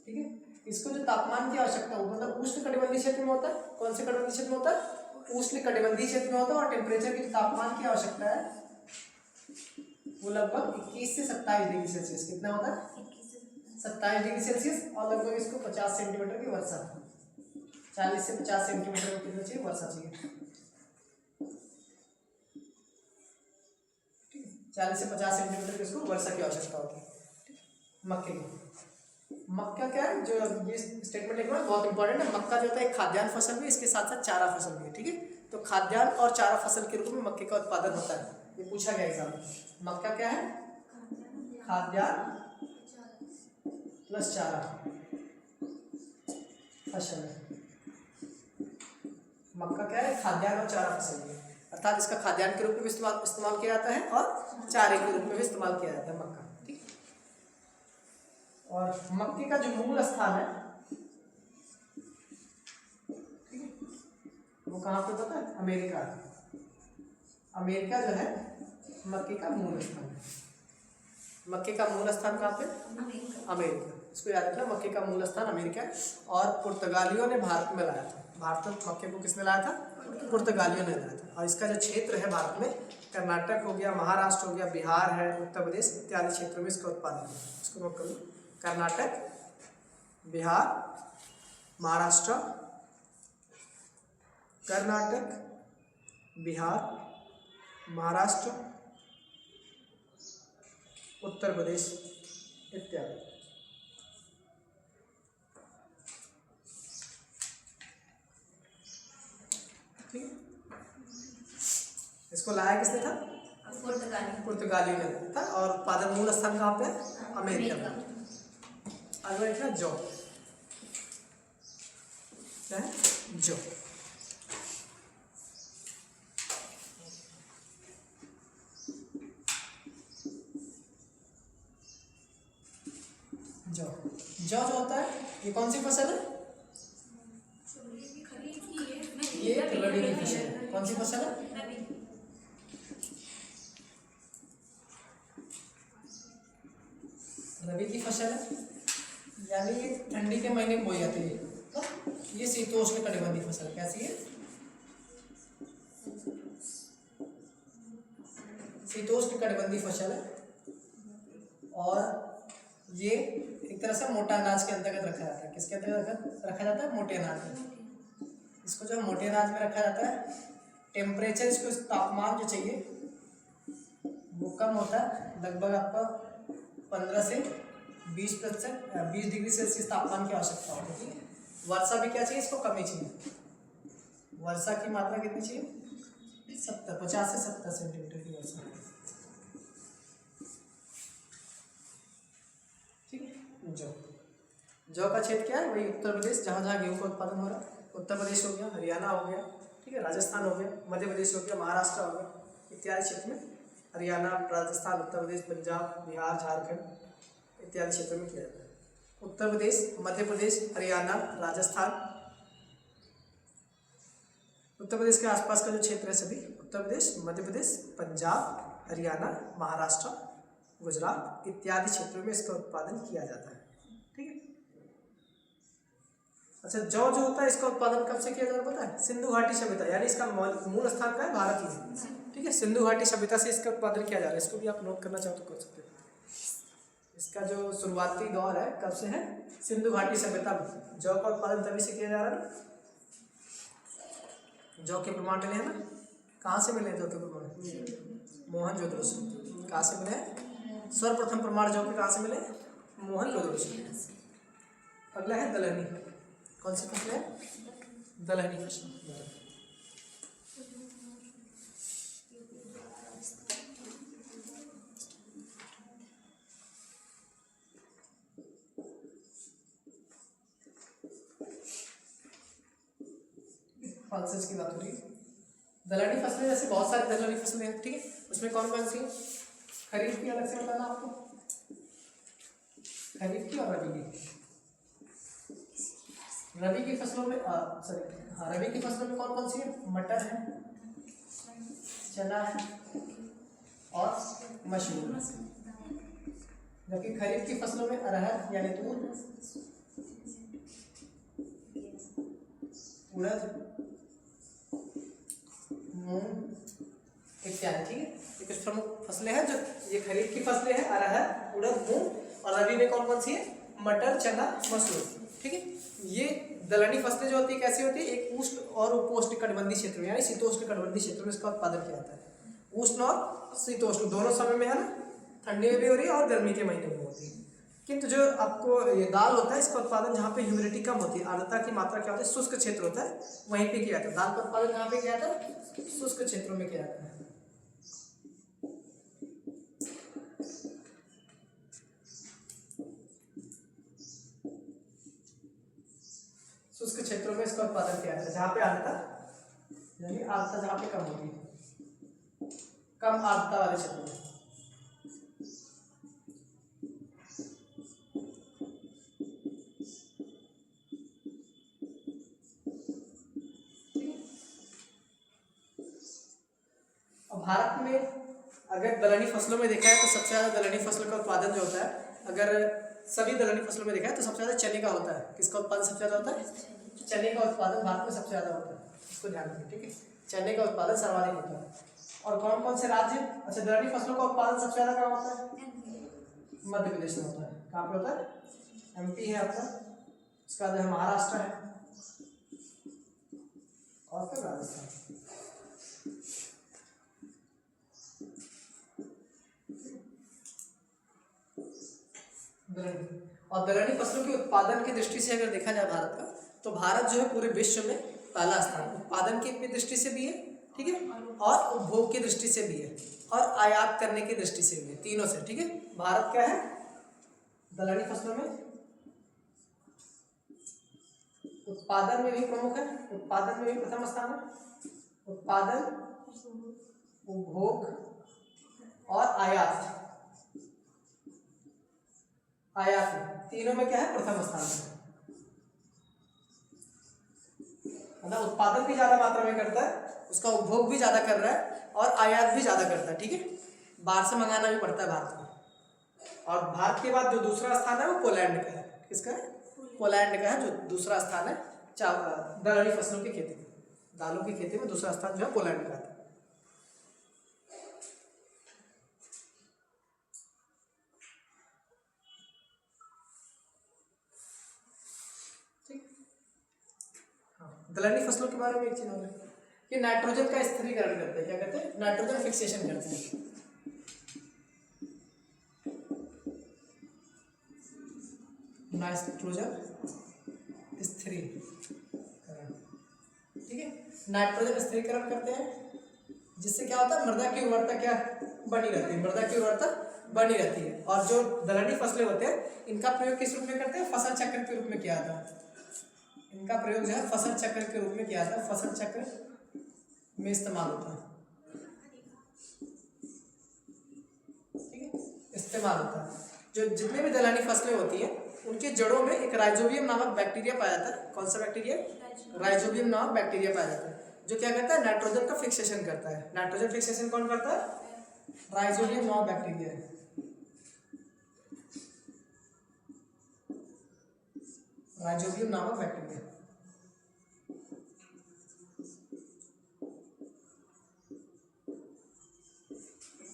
ठीक है, इसको जो तापमान की आवश्यकता होती है, मतलब उष्णकटिबंधीय क्षेत्र में होता है। कौन से कटिबंधीय क्षेत्र में होता है, उष्णकटिबंधीय क्षेत्र में होता है। और टेम्परेचर की तापमान की आवश्यकता है वो लगभग 21 से 27 डिग्री सेल्सियस। कितना होता है, 27 डिग्री सेल्सियस। और लगभग इसको 50 सेंटीमीटर की वर्षा, 40 से 50 सेंटीमीटर में कितना चाहिए, वर्षा चाहिए। 40 से 50 सेंटीमीटर की इसको वर्षा की आवश्यकता होती है मक्के की। मक्का क्या है, जो ये स्टेटमेंट लिखना है बहुत इंपॉर्टेंट है। मक्का जो होता है एक खाद्यान्न फसल भी, इसके साथ साथ चारा फसल भी है। ठीक है, तो खाद्यान्न और चारा फसल के रूप में मक्के का उत्पादन होता है, ये पूछा गया एग्जाम में। मक्का क्या है, खाद्यान्न प्लस चारा फसल है। मक्का क्या है? खाद्यान्न और चारा फसल है, अर्थात इसका खाद्यान्न के रूप में भी इस्तेमाल किया जाता है और चारे के रूप में भी इस्तेमाल किया जाता है मक्का। ठीक। और मक्के का जो मूल स्थान है वो कहाँ पे पता है? अमेरिका। अमेरिका जो है मक्के का मूल स्थान है। मक्के का मूल स्थान कहाँ पे? अमेरिका। इसको याद रखना, मक्के का मूल स्थान अमेरिका है। और पुर्तगालियों ने भारत में लाया था। भारत में मक्के को किसने लाया था? पुर्तगालियों ने लाया था। और इसका जो क्षेत्र है भारत में, कर्नाटक हो गया, महाराष्ट्र हो गया, बिहार है, उत्तर प्रदेश इत्यादि क्षेत्रों में इसका उत्पादन है। इसको नोट कर लो, कर्नाटक, बिहार, महाराष्ट्र, कर्नाटक, बिहार, महाराष्ट्र, उत्तर प्रदेश इत्यादि। ठीक है। इसको लाया किसने था? पुर्तगालियों ने था। और उत्पादन मूल स्थान कहाँ पे है? अमेरिका में। अगला देखना जौ। क्या है? जौ। जौ जौ जो होता है, ये कौन सी फसल है? ये रबी की फसल है। कौन सी फसल है? रबी की फसल है, यानी ये ठंडी के महीने में बोई जाती है। ये शीतोष्ण कटिबंधीय फसल कैसी है? शीतोष्ण कटिबंधीय फसल है। और ये एक तरह से मोटा अनाज के अंतर्गत रखा जाता है। किसके अंतर्गत रखा जाता है? मोटे अनाज में। इसको जो मोटे अनाज में रखा जाता है, टेम्परेचर, इसको तापमान जो चाहिए वो कम होता है, लगभग आपका 15 से 20 डिग्री सेल्सियस तापमान की आवश्यकता होती है। ठीक है। वर्षा भी क्या चाहिए? इसको कम ही चाहिए। वर्षा की मात्रा कितनी चाहिए? 50 से 70 सेंटीमीटर की वर्षा। ठीक है। जौ का क्षेत्र क्या है? वही उत्तर प्रदेश, जहाँ जहाँ गेहूं का उत्पादन हो रहा है। उत्तर प्रदेश हो गया, हरियाणा हो गया, ठीक है, राजस्थान हो गया, मध्य प्रदेश हो गया, महाराष्ट्र हो गया इत्यादि क्षेत्र में। हरियाणा, राजस्थान, उत्तर प्रदेश, पंजाब, बिहार, झारखंड इत्यादि क्षेत्रों में किया जाता है। उत्तर प्रदेश, मध्य प्रदेश, हरियाणा, राजस्थान, उत्तर प्रदेश के आसपास का जो क्षेत्र है सभी, उत्तर प्रदेश, मध्य प्रदेश, पंजाब, हरियाणा, महाराष्ट्र, गुजरात इत्यादि क्षेत्रों में इसका उत्पादन किया जाता है। ठीक है। अच्छा, जौ जो होता है इसका उत्पादन कब से किया जाता है पता है? सिंधु घाटी सभ्यता, यानी इसका मूल स्थान का है भारत ही। ठीक है। सिंधु घाटी सभ्यता से इसका उत्पादन किया जा रहा है। इसको भी आप नोट करना चाहो तो कर सकते हो। इसका जो शुरुआती दौर है कब से है? सिंधु घाटी सभ्यता में जौ का उत्पादन तभी से किया जा रहा है। जौ के प्रमाण मिले हैं ना? कहाँ से मिले जौ के प्रमाण? मोहनजोदड़ो से। कहाँ से मिले हैं? सर्वप्रथम प्रमाण जौ के कहाँ से मिले? मोहनजोदड़ो से। अगला है दलहनी। कौन सी फसल है? दलहनी फसल। पल्सेस की बात हो रही है। दलहनी फसलें जैसे बहुत सारी दलहनी फसलें हैं। ठीक है। उसमें कौन कौन सी है? खरीफ की अलग से बताना आपको, खरीफ की और रबी की। रबी की फसलों में रबी की फसलों में कौन कौन सी है? मटर है, चना है और मशरूम। जबकि खरीफ की फसलों में अरहर यानी तूर, उड़द, मूंग इत्यादि। ठीक है। ये कुछ प्रमुख फसलें हैं जो ये खरीफ की फसलें हैं, अरहर, उड़द, मूंग। और रबी में कौन कौन सी है? मटर, चना, मशरूम। ठीक है। ये दलहनी फसलें जो होती है कैसी होती है? एक उष्ण और उपोष्ण कटिबंधीय क्षेत्र में यानी शीतोष्ण कटिबंधीय क्षेत्र में इसका उत्पादन किया जाता है। उष्ण और शीतोष्ण दोनों समय में है ना, ठंडी में भी हो रही है और गर्मी के महीने में होती है। किंतु जो आपको ये दाल होता है इसका उत्पादन जहाँ पे ह्यूमिडिटी कम होती है, आर्द्रता की मात्रा क्या होती है, शुष्क क्षेत्र होता है, वहीं पे किया जाता है। दाल का उत्पादन कहाँ पे किया जाता है? शुष्क क्षेत्रों में किया जाता है। शुष्क क्षेत्रों में इसका उत्पादन किया जाता है, जहाँ पे आर्द्रता यानी आर्द्रता जहाँ पे कम होती है, कम आर्द्रता वाले क्षेत्रों में। और भारत में अगर दलहनी फसलों में देखा है तो सबसे ज़्यादा दलहनी फसलों का उत्पादन जो होता है, अगर सभी दलहनी फसलों में देखा है तो सबसे ज़्यादा चने का होता है। किसका उत्पादन सबसे ज़्यादा होता है? चने का उत्पादन भारत में सबसे ज़्यादा होता है, इसको ध्यान रखिए, ठीक है। चने का उत्पादन सर्वाधिक होता है। और कौन कौन से राज्य, अच्छा दलहनी फसलों का उत्पादन सबसे ज़्यादा कहाँ होता है? मध्य प्रदेश में होता है। कहाँ पे होता है? MP है आपका, उसके बाद महाराष्ट्र है और फिर राजस्थान। और दलहनी फसलों के उत्पादन की दृष्टि से अगर देखा जाए भारत का, तो भारत जो है पूरे विश्व में पहला स्थान, उत्पादन की दृष्टि से भी है, ठीक है, और उपभोग की दृष्टि से भी है, और आयात करने की दृष्टि से भी है, तीनों से, ठीक है। भारत क्या है दलहनी फसलों में? उत्पादन में भी प्रमुख है, उत्पादन में भी प्रथम स्थान है, उत्पादन, उपभोग और आयात, आयात तीनों में क्या है? प्रथम स्थान है। मतलब उत्पादन भी ज्यादा मात्रा में करता है, उसका उपभोग भी ज्यादा कर रहा है और आयात भी ज्यादा करता है, ठीक है। बाहर से मंगाना भी पड़ता है भारत को। और भारत के बाद जो दूसरा स्थान है वो पोलैंड का है। किसका है? पोलैंड का है जो दूसरा स्थान है दलहनी फसलों की खेती में, दालों की खेती में दूसरा स्थान जो है पोलैंड का है। दलहनी फसलों के बारे में एक चीज और है कि नाइट्रोजन का स्थिरीकरण करते हैं। क्या करते हैं? नाइट्रोजन फिक्सेशन करते हैं। नाइट्रोजन स्थिरीकरण, ठीक है, नाइट्रोजन स्थिरीकरण करते हैं, जिससे क्या होता है? मृदा की उर्वरता क्या बनी रहती है, मृदा की उर्वरता बनी रहती है। और जो दलहनी फसलें होते हैं इनका प्रयोग किस रूप में करते हैं? फसल चक्र के रूप में किया जाता है। इनका प्रयोग जो है फसल चक्र के रूप में किया जाता है, फसल चक्र में इस्तेमाल होता है, ठीक है, इस्तेमाल होता है। जो जितने भी दलहनी फसलें होती हैं उनके जड़ों में एक राइजोबियम नामक बैक्टीरिया पाया जाता है। कौन सा बैक्टीरिया? राइजोबियम नामक बैक्टीरिया पाया जाता है, जो क्या करता है? नाइट्रोजन का फिक्सेशन करता है। नाइट्रोजन फिक्सेशन कौन करता है? राइजोबियम नामक बैक्टीरिया है। राइजोबियम नामक बैक्टीरिया,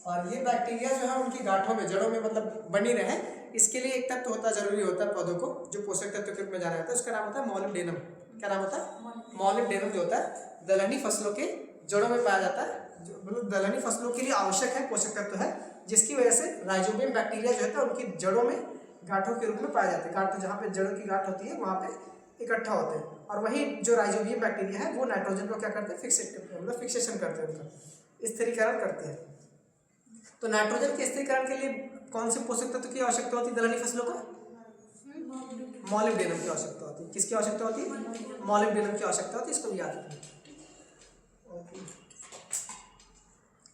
और ये बैक्टीरिया जो है उनकी गांठों में, जड़ों में मतलब बनी रहे, इसके लिए एक तत्व होता जरूरी होता है पौधों को, जो पोषक तत्व के रूप में जाना जाता है, उसका नाम होता है मॉलिब्डेनम। क्या नाम होता है? मॉलिब्डेनम जो होता है दलहनी फसलों के जड़ों में पाया जाता है, जो मतलब दलहनी फसलों के लिए आवश्यक है, पोषक तत्व है, जिसकी वजह से राइजोबियम बैक्टीरिया जो होता है उनकी जड़ों में गांठों के रूप में पाए जाते हैं। गांठ जहाँ पे जड़ों की गांठ होती है वहाँ पे इकट्ठा होते हैं, और वही जो राइजोबियम बैक्टीरिया है वो नाइट्रोजन को क्या करते हैं? फिक्सेट करते हैं, मतलब फिक्सेशन करते हैं, उनका स्थिरीकरण करते हैं। तो नाइट्रोजन के स्थिरीकरण के लिए कौन से पोषक तत्व की आवश्यकता होती है दलहनी फसलों को? मॉलिब्डेनम की आवश्यकता होती है। किसकी आवश्यकता होती है? मॉलिब्डेनम की आवश्यकता होती है, इसको भी याद रखिए।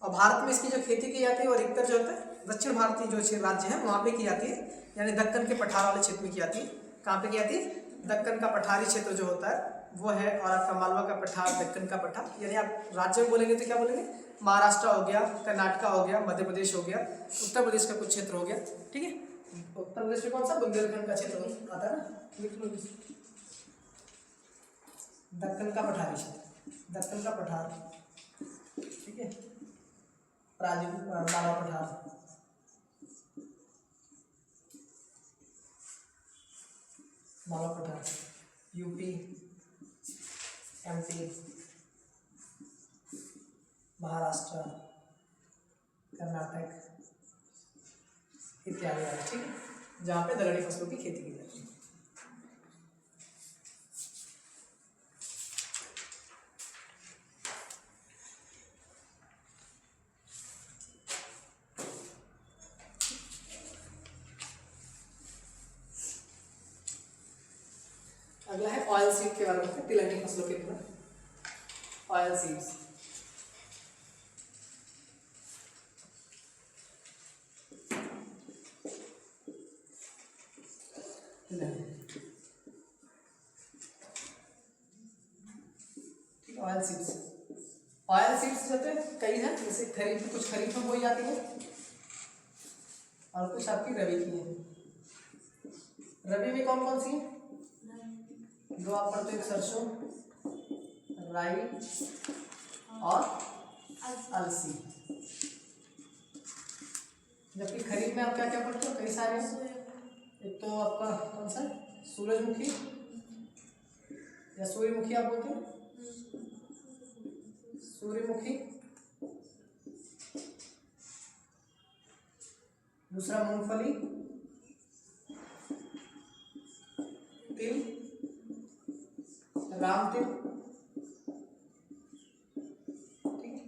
और भारत में इसकी जो खेती की जाती है वो अधिकतर जो होता है दक्षिण भारतीय जो राज्य हैं वहाँ पे की जाती है, यानी दक्कन के पठार वाले क्षेत्र में की जाती है। कहाँ पे की जाती है? दक्कन का पठारी क्षेत्र जो होता है वो है, और आपका मालवा का पठार, दक्कन का पठार, यानी आप राज्य में बोलेंगे तो क्या बोलेंगे? महाराष्ट्र हो गया, कर्नाटका हो गया, मध्य प्रदेश हो गया, उत्तर प्रदेश का कुछ क्षेत्र हो गया, ठीक है। उत्तर प्रदेश में कौन सा? बुंदेलखंड का क्षेत्र आता है ना, लिख लो। दक्कन का पठारी क्षेत्र, दक्कन का पठार, ठीक है, मालवा पठार, मालवा पठार, यूपी, MP, महाराष्ट्र, कर्नाटक इत्यादि, ठीक है, जहाँ पे दलहनी फसलों की खेती की जाती है। अगला है ऑयल सीड के बारे में, तिलहनी फसलों के लिए oil seeds. Oil seeds, oil seeds जो है कई हैं, जैसे खरीफ, कुछ खरीफ में बोई जाती है और कुछ आपकी रबी की है। रबी में कौन कौन सी है? जो आप पढ़ते हो, सरसों, राई और अलसी। जबकि खरीफ में आप क्या क्या पढ़ते हो? कई सारे हैं। एक तो आपका कौन सा, सूरजमुखी या सूर्यमुखी आप बोलते हो, सूर्यमुखी। दूसरा मूंगफली, तिल, राम तिल, ठीक है।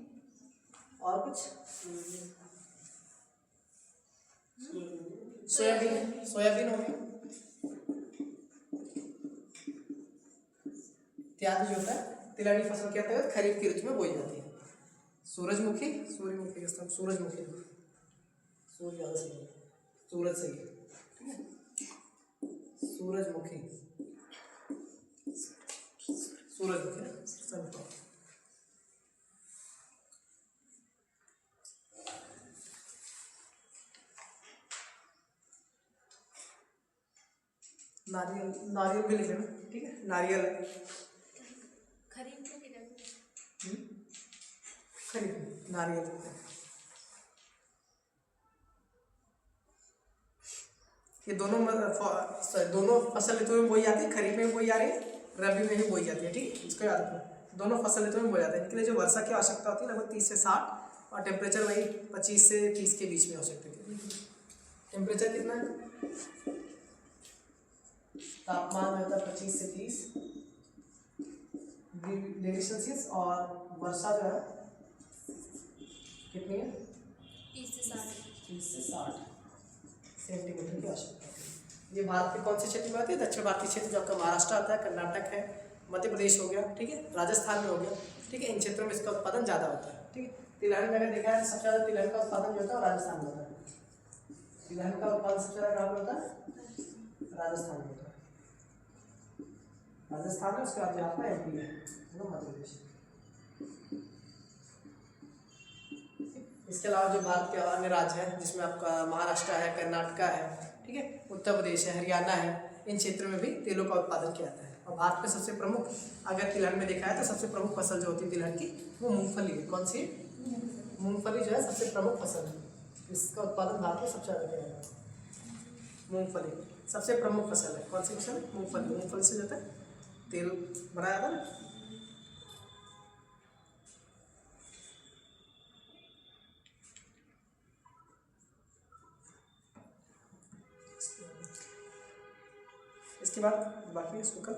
और कुछ सोयाबीन, सोयाबीन हो गया इत्यादि। जो होता है तिलहनी फसल के अंतर्गत खरीफ की ऋतु में बोई जाती है। सूरजमुखी, सूर्यमुखी का स्थान सूरजमुखी, सूर्य से, सूरज से, ठीक है। सूरजमुखी, सूरजमुखी सनफ्लावर। नारियल, नारियल भी लिख लेना, ठीक है। नारियल, खरीफ में किधर? खरीफ, नारियल। ये दोनों दोनों फसल ऋतु में बोई जाती है। खरीफ में भी बोई जा रही है, रबी में भी बोई जाती है, ठीक है। इसको याद रखो, दोनों फसल ऋतु में बोई जाती है। इनके लिए जो वर्षा की आवश्यकता होती है लगभग 30 से 60 और टेम्परेचर वही 25 से 30 के बीच में हो सकती है। टेम्परेचर कितना है? तापमान रहता है 25 से 30 डिग्री सेल्सियस और वर्षा जो है कितनी है? 30 से 60। 30 से 60 सेंटीमीटर की आवश्यकता है। ये भारत के कौन से क्षेत्र में आती है? दक्षिण भारतीय क्षेत्र, जो आपका महाराष्ट्र आता है, कर्नाटक है, मध्य प्रदेश हो गया, ठीक है, राजस्थान में हो गया, ठीक है। इन क्षेत्रों में इसका उत्पादन ज़्यादा होता है, ठीक है। तिलहन में अगर देखा है सबसे ज़्यादा तिलहन का उत्पादन जो होता है राजस्थान में होता है। तिलहन का उत्पादन सबसे ज़्यादा कहाँ पर होता है? राजस्थान में होता है। राजस्थान है, उसके बाद आपका MP है, मध्य प्रदेश। इसके अलावा जो भारत के अन्य राज्य हैं, जिसमें आपका महाराष्ट्र है, कर्नाटका है, ठीक है, उत्तर प्रदेश है, हरियाणा है, इन क्षेत्रों में भी तेलों का उत्पादन किया जाता है। और भारत में सबसे प्रमुख अगर तिलहन में देखा है तो सबसे प्रमुख फसल जो होती है तिलहन की, वो मूंगफली है। कौन सी? मूंगफली जो है सबसे प्रमुख फसल है। इसका उत्पादन भारत में सबसे ज़्यादा किया जाता है। मूंगफली सबसे प्रमुख फसल है। कौन सी फसल? मूंगफली। मूंगफली से जाता है तेल बनाया था ना। इसके बाद बाकी इसको कल